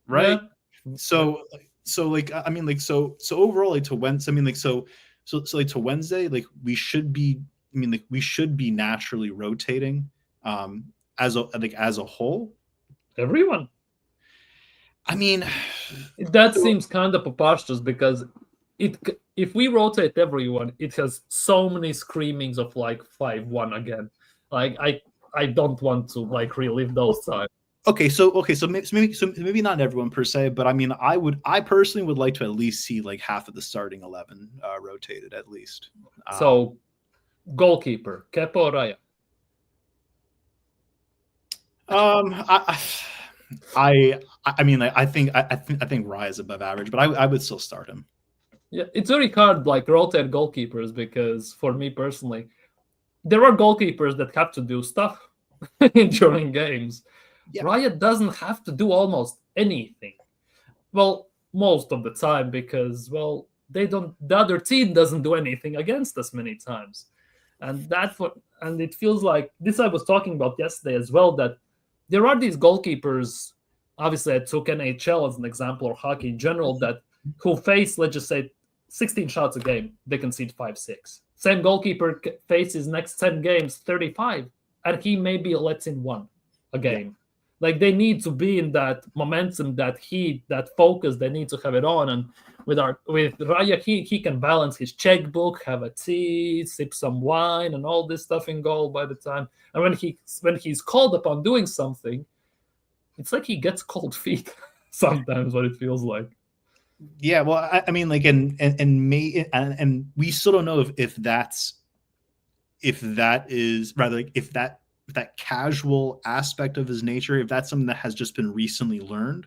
Right? Yeah. So overall, like to Wednesday, like to Wednesday, like we should be naturally rotating as a whole. Everyone. I mean, That seems kind of preposterous because if we rotate everyone, it has so many screamings of like 5-1 again. Like I don't want to like relive those times. So maybe not everyone per se, but I mean, I personally would like to at least see like half of the starting 11 rotated at least. So goalkeeper, Kepa or Raya? I think Raya is above average, but I would still start him. Yeah, it's very hard like rotate goalkeepers because for me personally, there are goalkeepers that have to do stuff during games. Yeah. Raya doesn't have to do almost anything. Well, most of the time because the other team doesn't do anything against us many times. And it feels like this I was talking about yesterday as well, that there are these goalkeepers, obviously I took NHL as an example or hockey in general, that who face, let's just say, 16 shots a game, they concede 5-6. Same goalkeeper faces next 10 games 35, and he maybe lets in 1 a game. Yeah. Like they need to be in that momentum, that heat, that focus. They need to have it on. And with Raya, he can balance his checkbook, have a tea, sip some wine, and all this stuff in goal by the time. And when he's called upon doing something, it's like he gets cold feet sometimes. What it feels like. Yeah, well, I mean, like, and we still don't know if that casual aspect of his nature, if that's something that has just been recently learned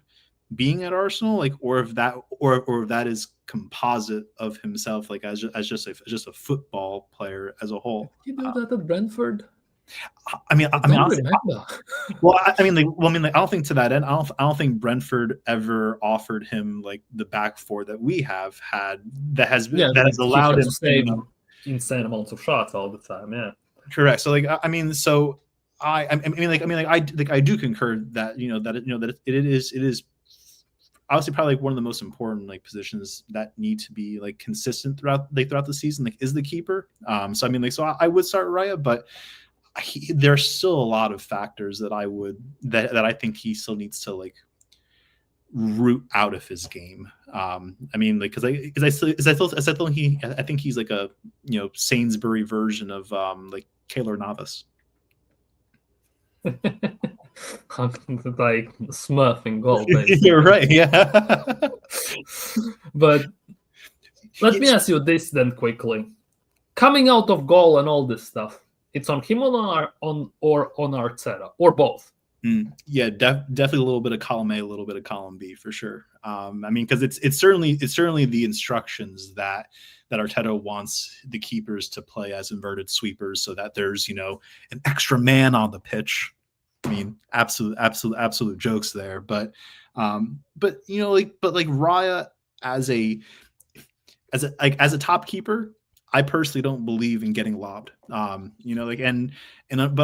being at Arsenal, like, or if that is composite of himself, like as just a football player as a whole. Did you do that at Brentford? I don't think to that end. I don't think Brentford ever offered him like the back four that we have had that has allowed him to save insane amounts of shots all the time. Yeah, correct. So like I do concur that that it is obviously probably like one of the most important like positions that need to be like consistent throughout the season. Like is the keeper. So I would start Raya, but there's still a lot of factors that I think he still needs to like root out of his game. I think he's like a Sainsbury version of like Keylor Navas. Like Smurf in goal, basically. You're right, yeah. But let me ask you this then quickly. Coming out of goal and all this stuff, it's on him or on Arteta, or both? Yeah, definitely a little bit of column A, a little bit of column B for sure. Because it's certainly the instructions that Arteta wants the keepers to play as inverted sweepers, so that there's an extra man on the pitch. I mean, absolute jokes there, but Raya as a top keeper, I personally don't believe in getting lobbed. But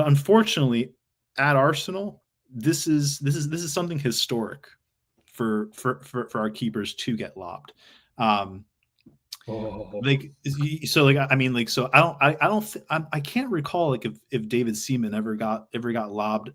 unfortunately, at Arsenal, this is something historic for our keepers to get lobbed. I can't recall like if David Seaman ever got lobbed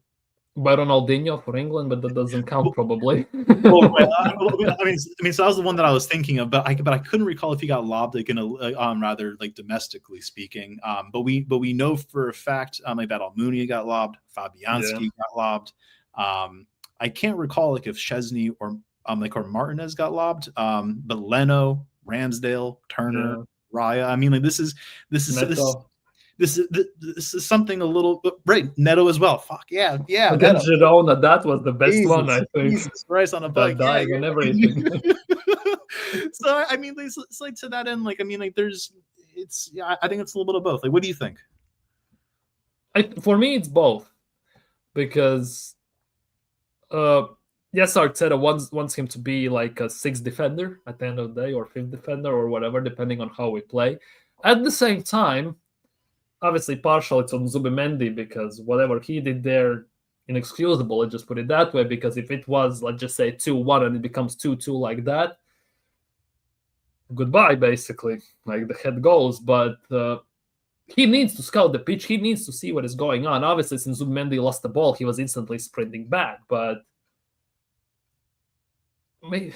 by Ronaldinho for England, but that doesn't count probably. So that was the one that I was thinking of, but I couldn't recall if he got lobbed like in a rather like domestically speaking. But we know for a fact like that Almunia got lobbed, Fabianski got lobbed. I can't recall like if Chesney or Martinez got lobbed. But Leno, Ramsdale, Turner, Raya. This is something a little right. Neto as well. Fuck yeah. Against Girona, that was the best one, I think. Jesus Christ on a bike, and everything. So it's like to that end, I think it's a little bit of both. Like, what do you think? For me, it's both, because yes, Arteta wants him to be like a sixth defender at the end of the day, or fifth defender, or whatever, depending on how we play. At the same time, obviously, partial it's on Zubimendi because whatever he did there, inexcusable. Let's just put it that way. Because if it was, let's just say 2-1 and it becomes 2-2 like that, goodbye, basically. Like the head goes, but. He needs to scout the pitch. He needs to see what is going on. Obviously, since Zubimendi lost the ball, he was instantly sprinting back. But I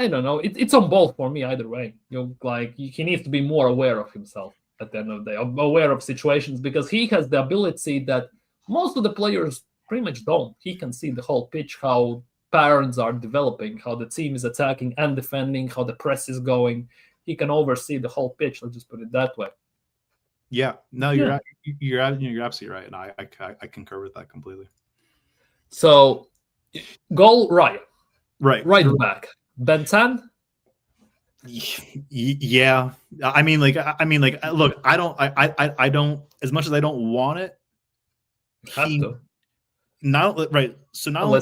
don't know. It's on both for me either way. He needs to be more aware of himself at the end of the day, aware of situations, because he has the ability that most of the players pretty much don't. He can see the whole pitch, how patterns are developing, how the team is attacking and defending, how the press is going. He can oversee the whole pitch. Let's just put it that way. Yeah, no, you're absolutely right, and I concur with that completely. So, goal right back Bentan. Yeah, I mean, look, I don't. As much as I don't want it, not right. So not only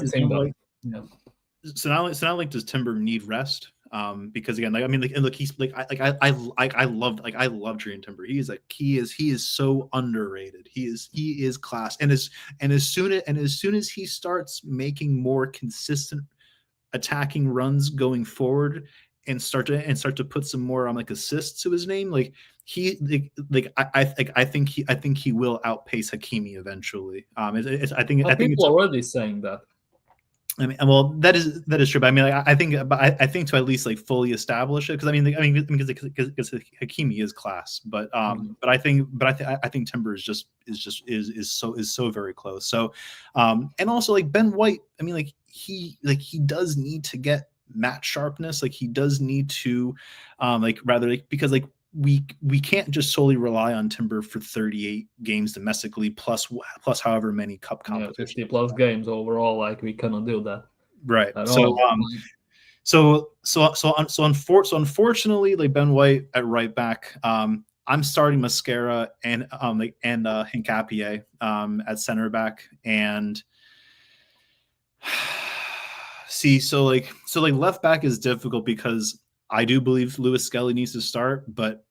does Timber need rest. Because again, he's I love Julian Timber. He is so underrated. He is class. And as soon as he starts making more consistent attacking runs going forward and start to put some more assists to his name, I think he will outpace Hakimi eventually. I think people are already saying that. I mean, well, that is true. But I mean, I think to at least fully establish it, because because Hakimi is class, but I think Timber is so very close. So, and also Ben White. I mean, he does need to get match sharpness. He does need to, because we can't just solely rely on Timber for 38 games domestically plus however many cup competitions. 50 plus games overall. We cannot do that. Right. So unfortunately, Ben White at right back. I'm starting Mascara and Hincapié at center back, and see, so left back is difficult because I do believe Lewis Skelly needs to start, but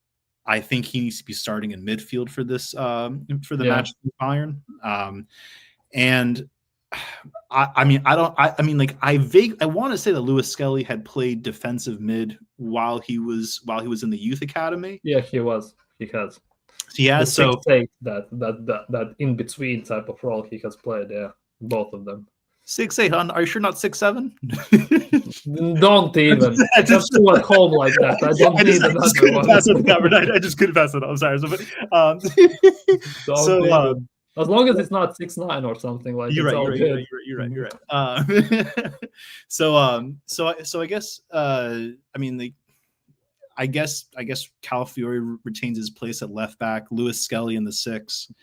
I think he needs to be starting in midfield for this for the match with Bayern. And I want to say that Lewis Skelly had played defensive mid while he was in the youth academy. Yeah, he was. He has. Yeah, so that in between type of role he has played. Yeah, both of them. 6'8", are you sure not 6'7"? Don't even. Just do at home like that. I don't need another one. I just couldn't pass it. I'm sorry. As long as it's not 6'9" or something like that. You're right. So I guess I guess Calafiori retains his place at left back. Lewis Skelly in the 6.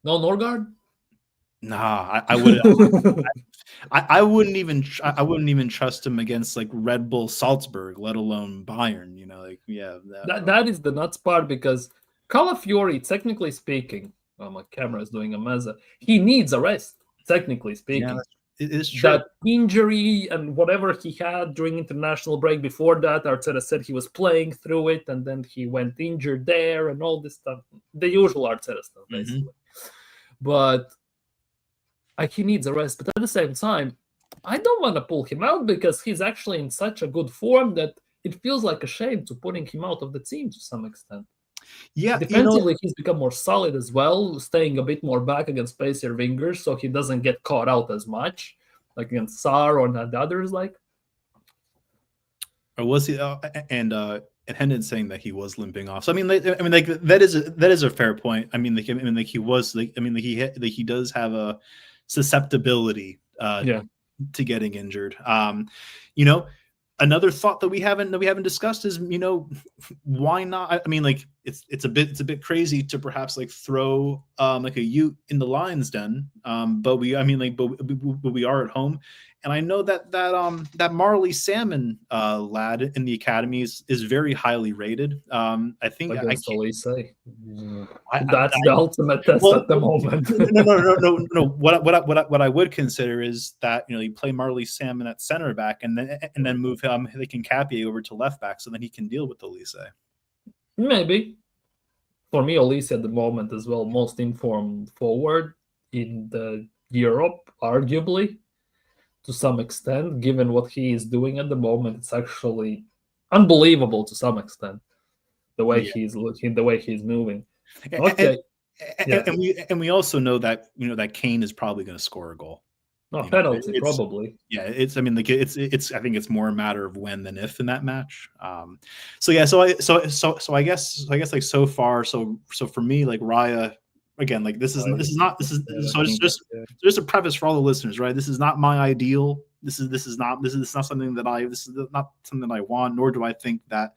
No Norgard? Nah, I wouldn't. I wouldn't even trust him against Red Bull Salzburg, let alone Bayern. That is the nuts part, because Calafiori, technically speaking, my camera is doing a mess. He needs a rest, technically speaking. Yeah, it is true. That injury and whatever he had during international break before that, Arteta said he was playing through it, and then he went injured there and all this stuff. The usual Arteta stuff, basically. Mm-hmm. But he needs a rest. But at the same time, I don't want to pull him out because he's actually in such a good form that it feels like a shame to putting him out of the team to some extent. Yeah, defensively, he's become more solid as well, staying a bit more back against spacier wingers, so he doesn't get caught out as much, like against Sarr or the others. Or was he? And Hendon saying that he was limping off. So that is a fair point. He does have a susceptibility to getting injured. Another thought that we haven't discussed is, why not? it's a bit crazy to perhaps like throw like a Ute in the lion's den, but we are at home, and I know that Marley Salmon lad in the academy is very highly rated. I think against Elise. I, That's the ultimate test at the moment. no. What I would consider is that you play Marley Salmon at center back and then move him Hincapie over to left back so then he can deal with Elise. Maybe. For me, Elise at the moment as well, most informed forward in the Europe, arguably, to some extent, given what he is doing at the moment. It's actually unbelievable to some extent, the way he's looking, the way he's moving. Okay. And we also know that that Kane is probably going to score a goal. No, penalty, probably. Yeah, it's. I mean, like it's. I think it's more a matter of when than if in that match. So I guess like so far, so for me, like Raya, again, like this is not just a preface for all the listeners, right? This is not my ideal. This is not something that I want, nor do I think that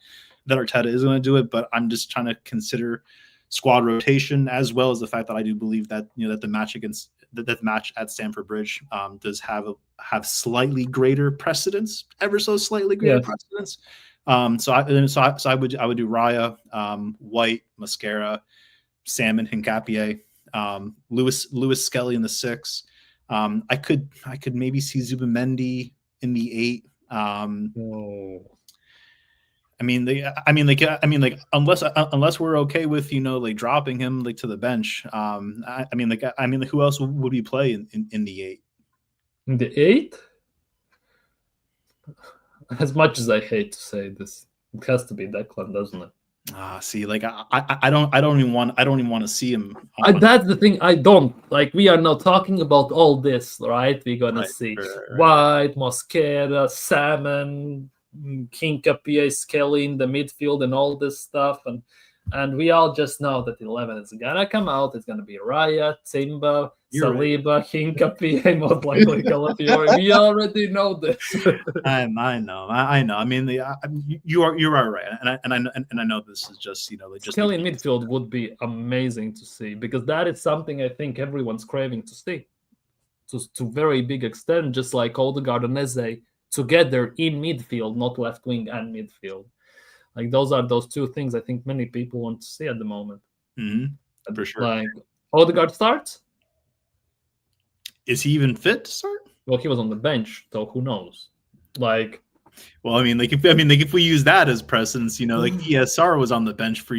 Arteta is going to do it. But I'm just trying to consider squad rotation as well as the fact that I do believe that that the match at Stamford Bridge does have slightly greater precedence, ever so slightly greater precedence. So I would do Raya, White, Mascara, Salmon, Hincapie, Lewis Skelly in the 6. I could maybe see Zubimendi in the 8. Unless we're okay with like dropping him like to the bench. Who else would we play in the 8? In the 8? As much as I hate to say this, it has to be Declan, doesn't it? See, like I don't even want to see him. That's the thing. I don't like. We are not talking about all this, right? We're gonna see White, Mosquera, Salmon, Hincapie, Skelly in the midfield, and all this stuff, and we all just know that 11 is gonna come out. It's gonna be Raya, Timba, Saliba, Hincapie, most likely Calafiori. We already know this. I know. I mean, you are right, and I know this is just just Skelly in midfield would be amazing to see, because that is something I think everyone's craving to see, to very big extent, just like Odegaard and Eze together in midfield, not left wing and midfield. Like those are those two things I think many people want to see at the moment. Mm-hmm. For sure. Like Odegaard starts. Is he even fit to start? Well, he was on the bench, so who knows? Like, well, if we use that as precedence, like ESR was on the bench for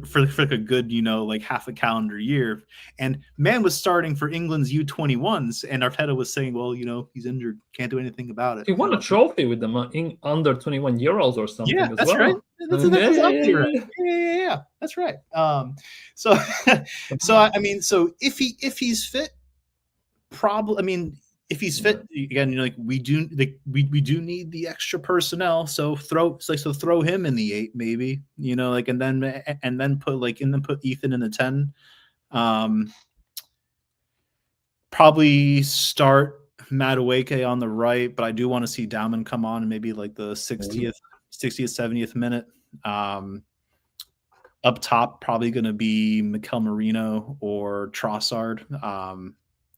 for a good like half a calendar year, and man was starting for England's U21s, and Arteta was saying, well, he's injured, can't do anything about it. He won a trophy with them in under 21 Euros or something. Yeah, that's right. That's exactly right. Yeah, that's right. So if he's fit, probably. If he's fit again, we do need the extra personnel. So throw him in the 8, maybe, and then put Ethan in the 10. Probably start Madueke on the right, but I do want to see Dauman come on maybe like the 60th, 70th minute. Up top, probably going to be Mikel Merino or Trossard.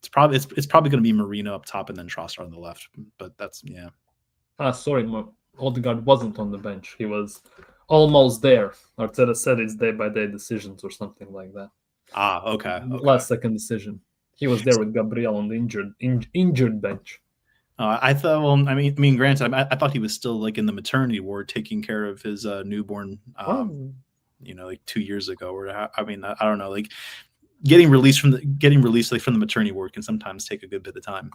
It's probably going to be Marino up top and then Trossard on the left, but that's sorry, Odegaard wasn't on the bench. He was almost there. Arteta said it's day-by-day decisions or something like that. Okay. Last second decision. He was there with Gabriel on the injured bench. I thought. Well, I mean, granted, I thought he was still like in the maternity ward taking care of his newborn. 2 years ago. Or I don't know, like. Getting released from the maternity ward can sometimes take a good bit of time.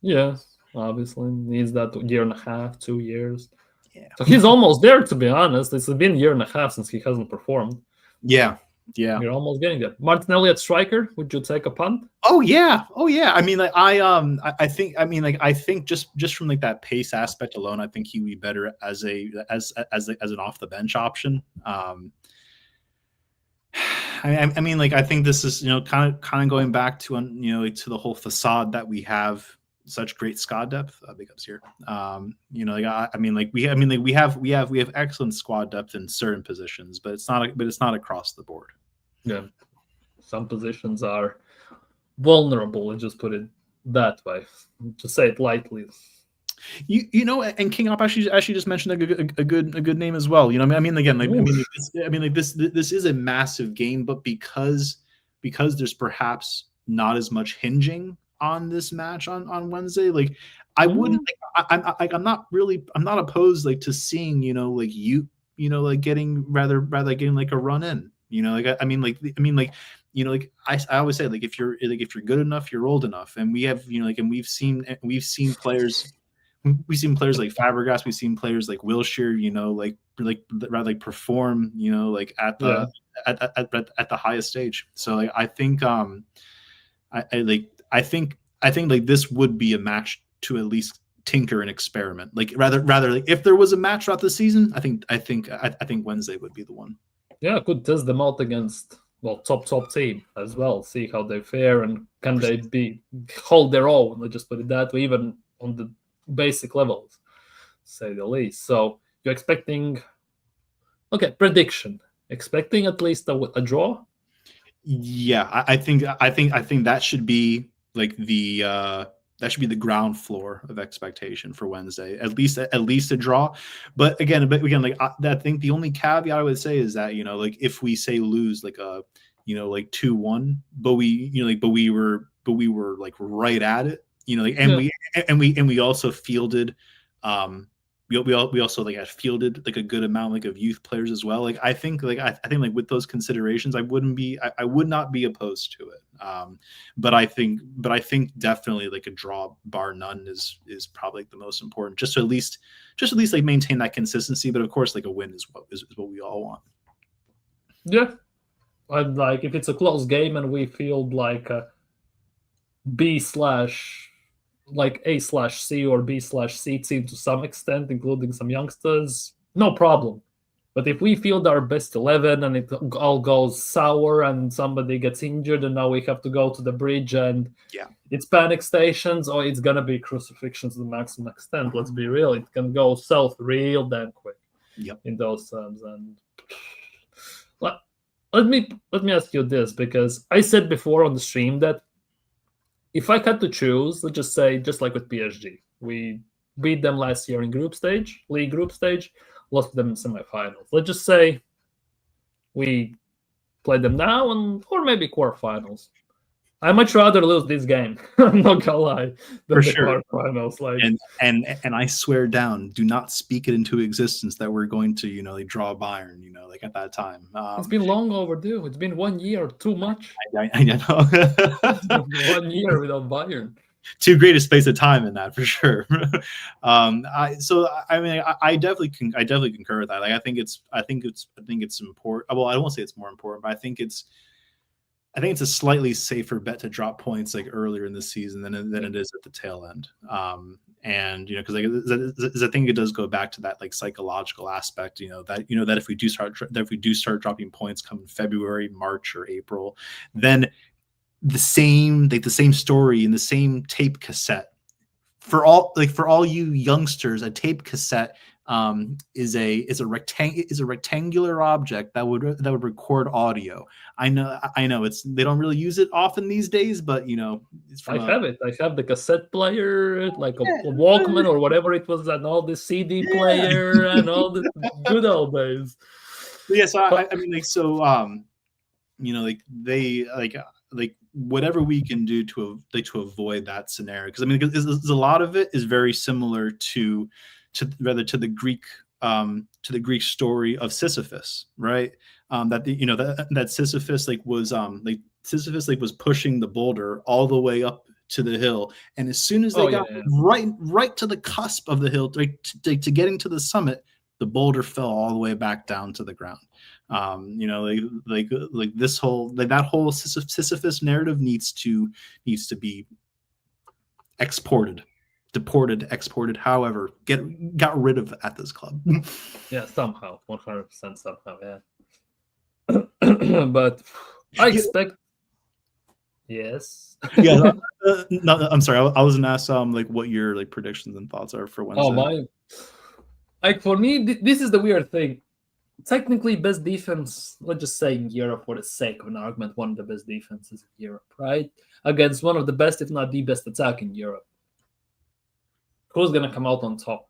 Yeah, obviously needs that year and a half, 2 years. Yeah, so he's almost there. To be honest, it's been a year and a half since he hasn't performed. Yeah, you're almost getting there. Martinelli at striker. Would you take a punt? Oh yeah. I mean, like I think just from like that pace aspect alone, I think he would be better as an off the bench option. I mean, like I think this is kind of going back to to the whole facade that we have such great squad depth. Big ups here. We have excellent squad depth in certain positions, but it's not across the board. Yeah, some positions are vulnerable. Let's just put it that way, to say it lightly. And King Op actually just mentioned a good name as well. This is a massive game, but because there's perhaps not as much hinging on this match on Wednesday, like I wouldn't, I'm not opposed to seeing getting like a run in. I always say, if you're good enough, you're old enough, and we have we've seen players. We've seen players like Fabregas. We've seen players like Wilshere, perform, at the highest stage. So I think this would be a match to at least tinker and experiment. Rather if there was a match throughout the season, I think Wednesday would be the one. Yeah, could test them out against top team as well. See how they fare and can they hold their own. Let's just put it that way, even on the basic levels, say the least. So you're expecting, prediction, expecting at least a draw. Yeah, I think that should be the ground floor of expectation for Wednesday. At least a draw. But again, I think the only caveat I would say is that if we say lose 2-1, but we were right at it. We also fielded we also had fielded a good amount of youth players as well. I think with those considerations, I would not be opposed to it. But I think definitely a draw bar none is probably the most important, just to at least maintain that consistency. But of course, a win is what we all want. Yeah, I'd if it's a close game and we field a A/C or B/C team to some extent, including some youngsters, no problem. But if we field our best 11 and it all goes sour and somebody gets injured and now we have to go to the bridge and it's panic stations, or it's going to be crucifixion to the maximum extent. Let's be real. It can go south real damn quick in those terms. And let me ask you this, because I said before on the stream that if I had to choose, let's just say, just like with PSG, we beat them last year in league group stage, lost them in semifinals. Let's just say we play them now or maybe quarterfinals. I much rather lose this game. I'm not gonna lie. For sure. Quarterfinals, and I swear down, do not speak it into existence that we're going to draw Bayern. At that time. It's been long overdue. It's been 1 year, too much. I know. 1 year without Bayern. Too great a space of time in that, for sure. I definitely concur with that. I think it's important. Well, I won't say it's more important, but I think it's a slightly safer bet to drop points earlier in the season than it is at the tail end. Because I think it does go back to that psychological aspect. That if we do start dropping points come February, March, or April, then the same story in the same tape cassette for all you youngsters. A tape cassette is a rectangular object that would record audio. I know they don't really use it often these days, but it's I have it. I have the cassette player, a Walkman or whatever it was, and all the CD player and all the good old days. Yeah, so whatever we can do to avoid that scenario, because a lot of it is very similar to the Greek story of Sisyphus, right? That Sisyphus Sisyphus was pushing the boulder all the way up to the hill, and as soon as they got right to the cusp of the hill, to getting to the summit, the boulder fell all the way back down to the ground. This whole that whole Sisyphus narrative needs to be deported, exported, however, got rid of at this club. Yeah, somehow, 100% somehow, yeah. But I expect. Yes. Yeah, no, I'm sorry. I was gonna ask like what your like predictions and thoughts are for Oh Wednesday. my! Like for me, this is the weird thing. Technically, best defense. Let's just say in Europe, for the sake of an argument, one of the best defenses in Europe, right? Against one of the best, if not the best, attack in Europe. Who's gonna come out on top?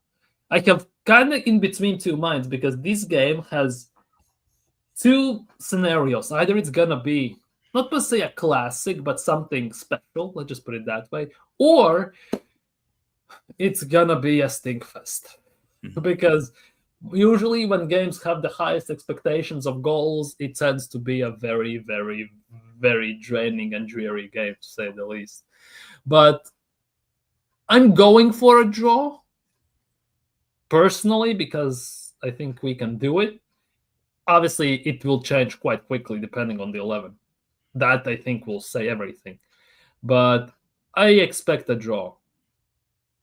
I have kind of in between two minds because this game has two scenarios. Either it's gonna be not per se a classic, but something special. Let's just put it that way, or it's gonna be a stinkfest. Because usually when games have the highest expectations of goals, it tends to be a very, very, very draining and dreary game, to say the least. But I'm going for a draw, personally, because I think we can do it. Obviously, it will change quite quickly depending on the 11. That, I think, will say everything. But I expect a draw.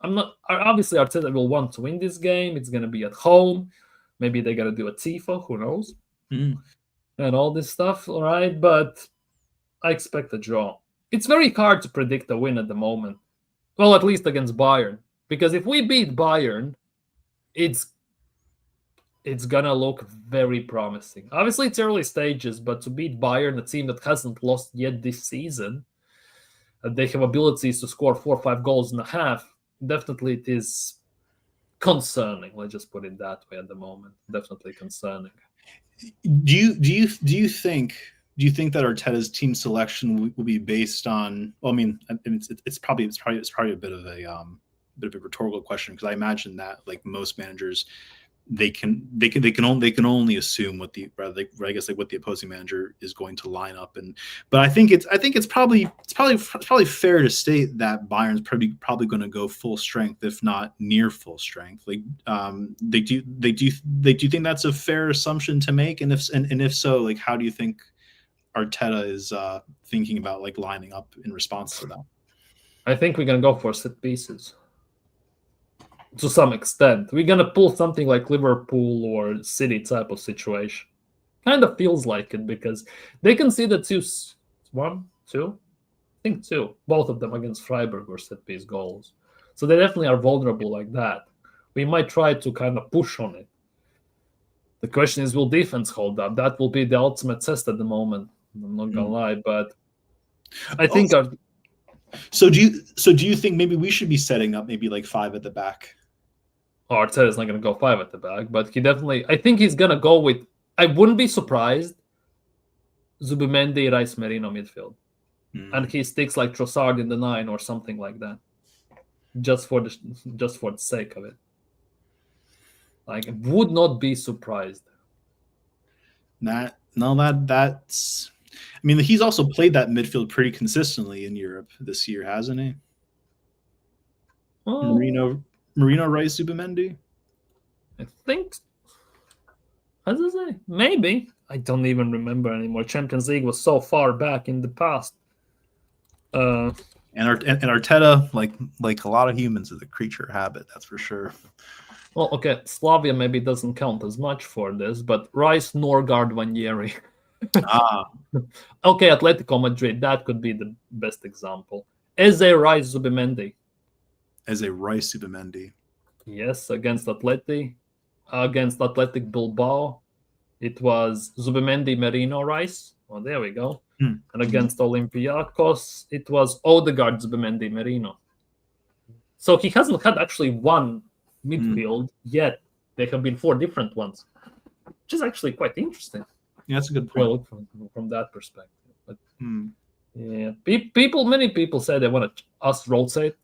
I'm not. Obviously, Arteta will want to win this game. It's going to be at home. Maybe they're going to do a tifo. Who knows? Mm. And all this stuff. All right, but I expect a draw. It's very hard to predict a win at the moment. Well, at least against Bayern, because if we beat Bayern, it's gonna look very promising. Obviously, it's early stages, but to beat Bayern, a team that hasn't lost yet this season, they have abilities to score 4 or 5 goals in a half. Definitely, it is concerning. Let's just put it that way at the moment. Definitely concerning. Do you think that Arteta's team selection will be based on? Well, I mean, it's probably a bit of a rhetorical question, because I imagine that like most managers, they can only assume what the what the opposing manager is going to line up. But I think it's probably fair to state that Bayern's probably going to go full strength, if not near full strength. Like they do think that's a fair assumption to make, and if so, like how do you think Arteta is thinking about like lining up in response to that? I think we're gonna go for set pieces. To some extent, we're gonna pull something like Liverpool or City type of situation. Kind of feels like it, because they conceded 1, 2, I think 2. Both of them against Freiburg were set piece goals, so they definitely are vulnerable like that. We might try to kind of push on it. The question is, will defense hold up? That will be the ultimate test at the moment. I'm not gonna lie, but I think. So do you think maybe we should be setting up maybe like 5 at the back? Arteta is not going to go 5 at the back, but he definitely. I think he's going to go with. I wouldn't be surprised. Zubimendi, Rice, Merino midfield, and he sticks like Trossard in the 9 or something like that, just for the sake of it. Like, would not be surprised. That's. I mean, he's also played that midfield pretty consistently in Europe this year, hasn't he? Oh, Marino, Rice, Zubimendi? I think. How does it say? Maybe. I don't even remember anymore. Champions League was so far back in the past. And Arteta, like a lot of humans, is a creature of habit. That's for sure. Well, okay, Slavia maybe doesn't count as much for this, but Rice, Norgard, Vanieri. Okay, Atletico Madrid, that could be the best example. Eze, Rice, Zubimendi. Eze, Rice, Zubimendi. Yes, against Athletic Bilbao, it was Zubimendi, Merino, Rice. Oh, there we go. And against Olympiacos, it was Odegaard, Zubimendi, Merino. So he hasn't had actually one midfield yet. There have been 4 different ones, which is actually quite interesting. Yeah, that's a good point. Well, from that perspective. But yeah, many people say they want us rotate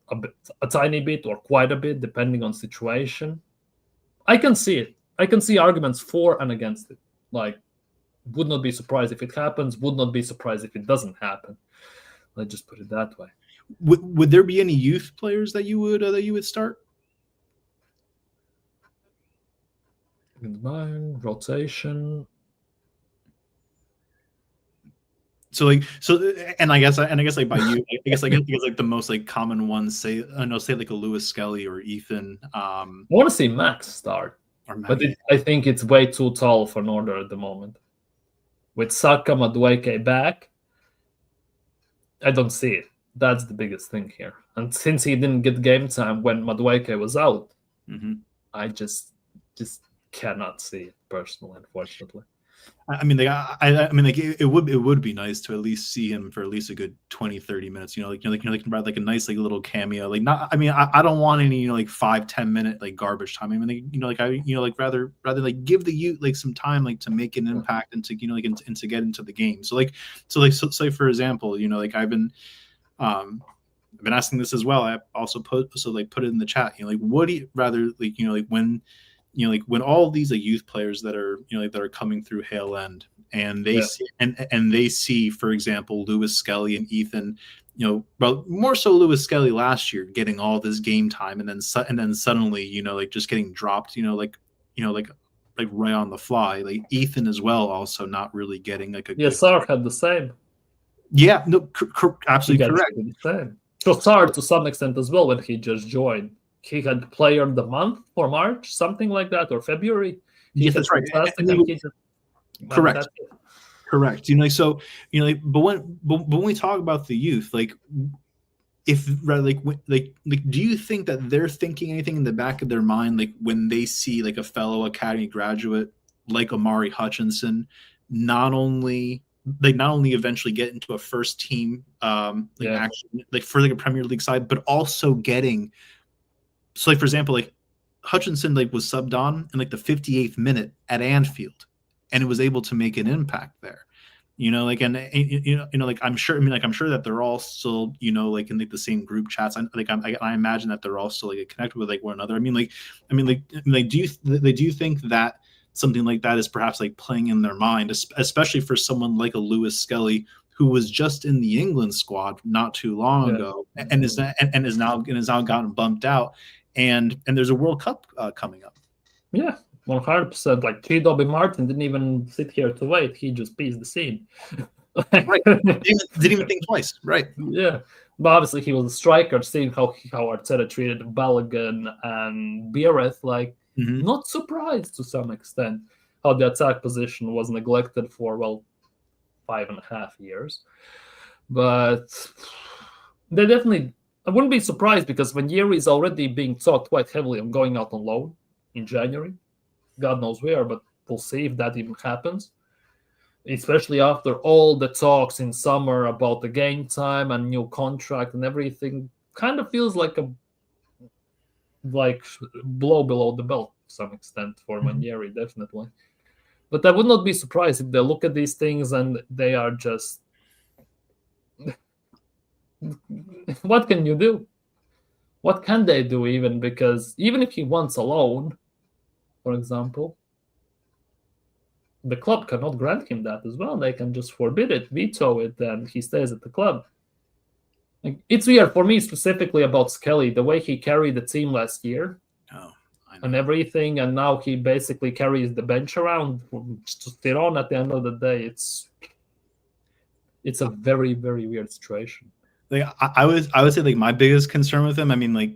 a tiny bit or quite a bit, depending on situation. I can see it. I can see arguments for and against it. Like, would not be surprised if it happens. Would not be surprised if it doesn't happen. Let's just put it that way. Would there be any youth players that you would start? Bayern, rotation. And I guess like by you, I guess like the most like common ones say like a Lewis Skelly or Ethan. I want to see Max start, but I think it's way too tall for Norder at the moment. With Saka, Madueke back, I don't see it. That's the biggest thing here. And since he didn't get game time when Madueke was out, I just cannot see it personally, unfortunately. I mean, it would be nice to at least see him for at least a good 20-30 minutes. Like a nice little cameo. Like not, I mean, I don't want any 5-10 minute garbage time. I mean, rather give the youth some time to make an impact and to and to get into the game. So for example, I've been asking this as well. I also put it in the chat. What do you rather when all these youth players that are that are coming through Hale End and they see and they see, for example, Lewis Skelly and Ethan, well, more so Lewis Skelly last year getting all this game time, and then suddenly just getting dropped, right on the fly. Ethan as well, also not really getting Sar had the same. Yeah, no, absolutely correct. The same. Trossard to some extent as well when he just joined. He had player of the month for March, something like that, or February. Yes, that's right. Correct. Correct. So but when we talk about the youth, if do you think that they're thinking anything in the back of their mind, when they see a fellow academy graduate like Amari Hutchinson, not only eventually get into a first team action for a Premier League side, but also getting. So, for example, Hutchinson was subbed on in the 58th minute at Anfield, and it was able to make an impact there. I'm sure. I mean, I'm sure that they're all still, in the same group chats. I imagine that they're all still connected with one another. Do you think that something like that is perhaps playing in their mind, especially for someone like a Lewis Skelly, who was just in the England squad not too long ago, and is now gotten bumped out. And there's a World Cup coming up. Yeah, 100%. T. Dobby Martin didn't even sit here to wait. He just pieced the scene. Right. Didn't even think twice. Right. Yeah. But obviously he was a striker, seeing how Arteta treated Balogun and Biereth. Not surprised to some extent how the attack position was neglected for, 5.5 years. But they definitely... I wouldn't be surprised, because Vanieri is already being talked quite heavily on going out on loan in January. God knows where, but we'll see if that even happens. Especially after all the talks in summer about the game time and new contract and everything. Kind of feels like a blow below the belt to some extent for Vanieri, definitely. But I would not be surprised if they look at these things and they are just... What can you do? What can they do even? Because even if he wants a loan, for example, the club cannot grant him that as well. They can just forbid it, veto it, and he stays at the club. It's weird for me specifically about Skelly, the way he carried the team last year. And everything, and now he basically carries the bench around just to sit on. At the end of the day, it's a very, very weird situation. I would say my biggest concern with him, I mean, my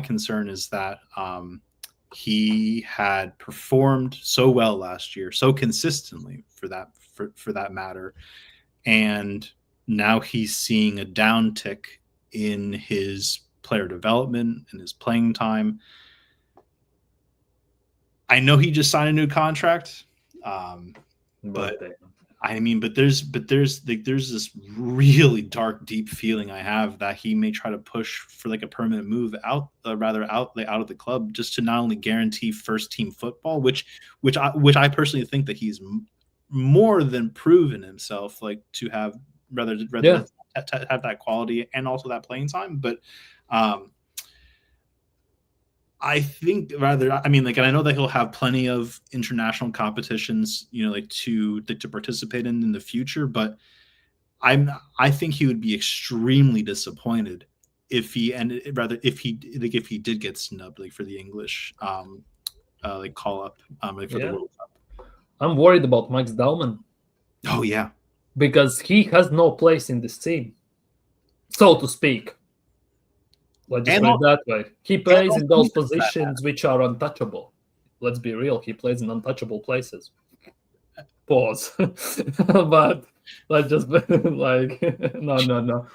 concern is that he had performed so well last year, so consistently for that matter, and now he's seeing a downtick in his player development and his playing time. I know he just signed a new contract, but there's this really dark, deep feeling I have that he may try to push for a permanent move out of the club, just to not only guarantee first team football, which I personally think that he's more than proven himself to have to have that quality and also that playing time. But I think and I know that he'll have plenty of international competitions, to participate in the future. But I think he would be extremely disappointed if he did get snubbed for the English call up for the World Cup. I'm worried about Max Dallman. Oh yeah, because he has no place in this team, so to speak. Let's just put it that way. He plays in those positions which are untouchable. Let's be real. He plays in untouchable places. Pause. But Like just like no.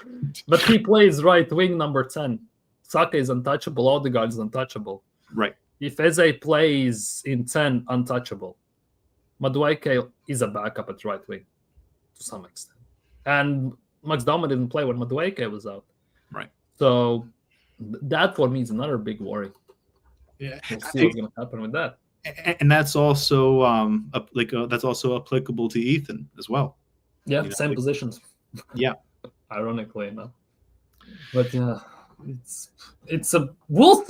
But he plays right wing number 10. Saka is untouchable. Odegaard is untouchable. Right. If Eze plays in 10, untouchable. Madueke is a backup at right wing to some extent. And Max Doma didn't play when Madueke was out. Right. So that for me is another big worry. Yeah. We'll see what's going to happen with that. And that's also that's also applicable to Ethan as well. Yeah, same positions. Yeah. Ironically enough. But yeah, it's a we'll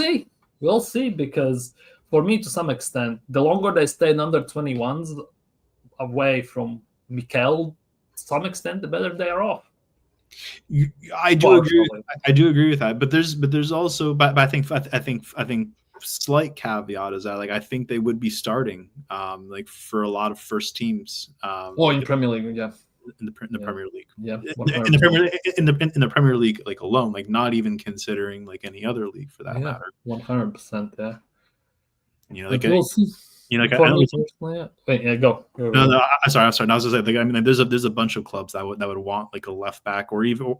see because for me to some extent, the longer they stay in under 21s away from Mikel, to some extent, the better they are off. I do agree with that, but there's also but I think slight caveat is that like I think they would be starting like for a lot of first teams in Premier League, yeah. In the Premier League, yeah, in the Premier League, like alone, like not even considering like any other league for that matter. 100%, yeah. You know, like we'll see. You know, like go. No, I'm sorry. I was gonna say, like, I mean, there's a bunch of clubs that would want like a left back or even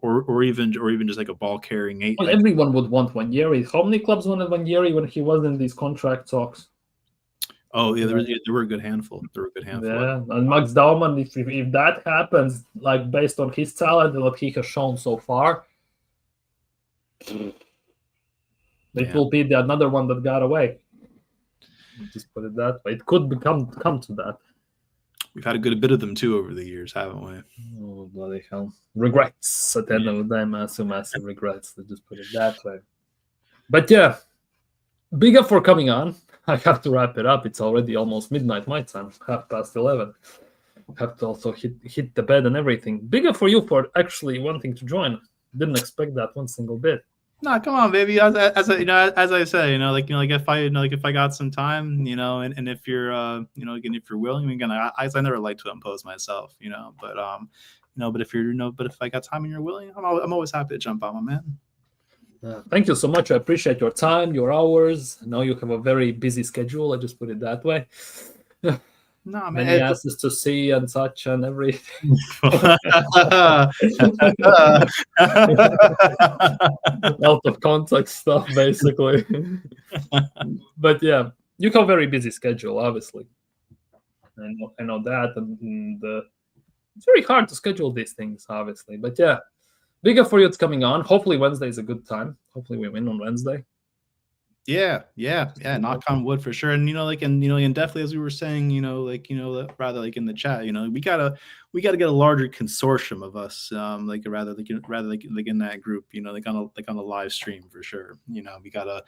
just like a ball carrying 8. Well, everyone would want Wanyeri. How many clubs wanted Wanyeri when he was in these contract talks? Oh yeah, there were a good handful. Yeah, and Max Daumann, if that happens, like based on his talent and what he has shown so far, it will be another one that got away. Just put it that way. It could come to that. We've had a good bit of them too over the years, haven't we? Oh bloody hell! Regrets at the end of the day, massive regrets. To just put it that way. But yeah, big up for coming on. I have to wrap it up. It's already almost midnight my time, 11:30. Have to also hit the bed and everything. Big up for you for actually wanting to join. Didn't expect that one single bit. No, come on, baby. As I say, like if I got some time, and if you're, again, if you're willing, again, I never like to impose myself, but if I got time and you're willing, I'm always happy to jump on, my man. Thank you so much. I appreciate your time, your hours. I know you have a very busy schedule. I just put it that way. No, man. Many asses to see and such and everything. Out of context stuff, basically. But yeah, you have a very busy schedule, obviously. I know that, and it's very hard to schedule these things, obviously. But yeah, big up for you. It's coming on. Hopefully Wednesday is a good time. Hopefully we win on Wednesday. Yeah. Knock on wood for sure. And and definitely, as we were saying, rather like in the chat, we gotta get a larger consortium of us, rather in that group, like on a live stream for sure. We gotta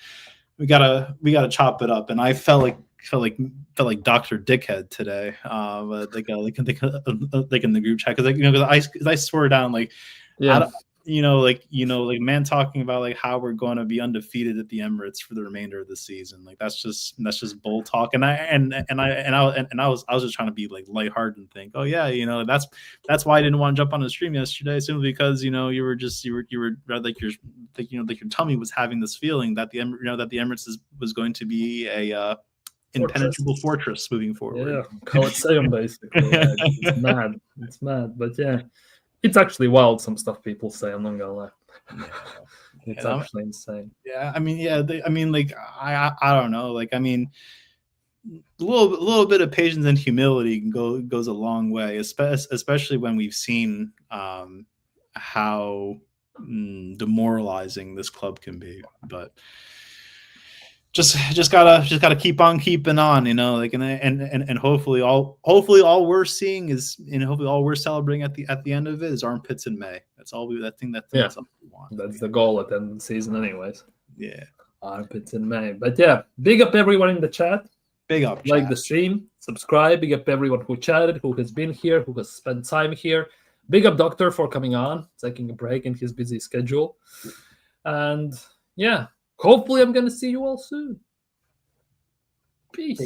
chop it up. And I felt like Dr. Dickhead today, like in the group chat, because I swore down like. Yeah. Man talking about like how we're going to be undefeated at the Emirates for the remainder of the season. Like that's just bull talk. And I was just trying to be like lighthearted and think, oh yeah, that's why I didn't want to jump on the stream yesterday, simply because you were like your tummy was having this feeling that the Emirates was going to be a impenetrable fortress moving forward. Yeah, Colosseum basically. Yeah, it's mad, but yeah. It's actually wild, some stuff people say. I'm not gonna lie. It's actually insane. Yeah, I mean, like I don't know. Like, I mean, a little bit of patience and humility goes a long way, especially when we've seen how demoralizing this club can be. But just gotta keep on keeping on, and hopefully all we're seeing is, hopefully all we're celebrating at the end of it is armpits in May. That's all we want. That's the goal at the end of the season, anyways. Yeah, armpits in May. But yeah, big up everyone in the chat. Big up, like chat. The stream, subscribe. Big up everyone who chatted, who has been here, who has spent time here. Big up Doctor for coming on, taking a break in his busy schedule, and yeah. Hopefully, I'm going to see you all soon. Peace.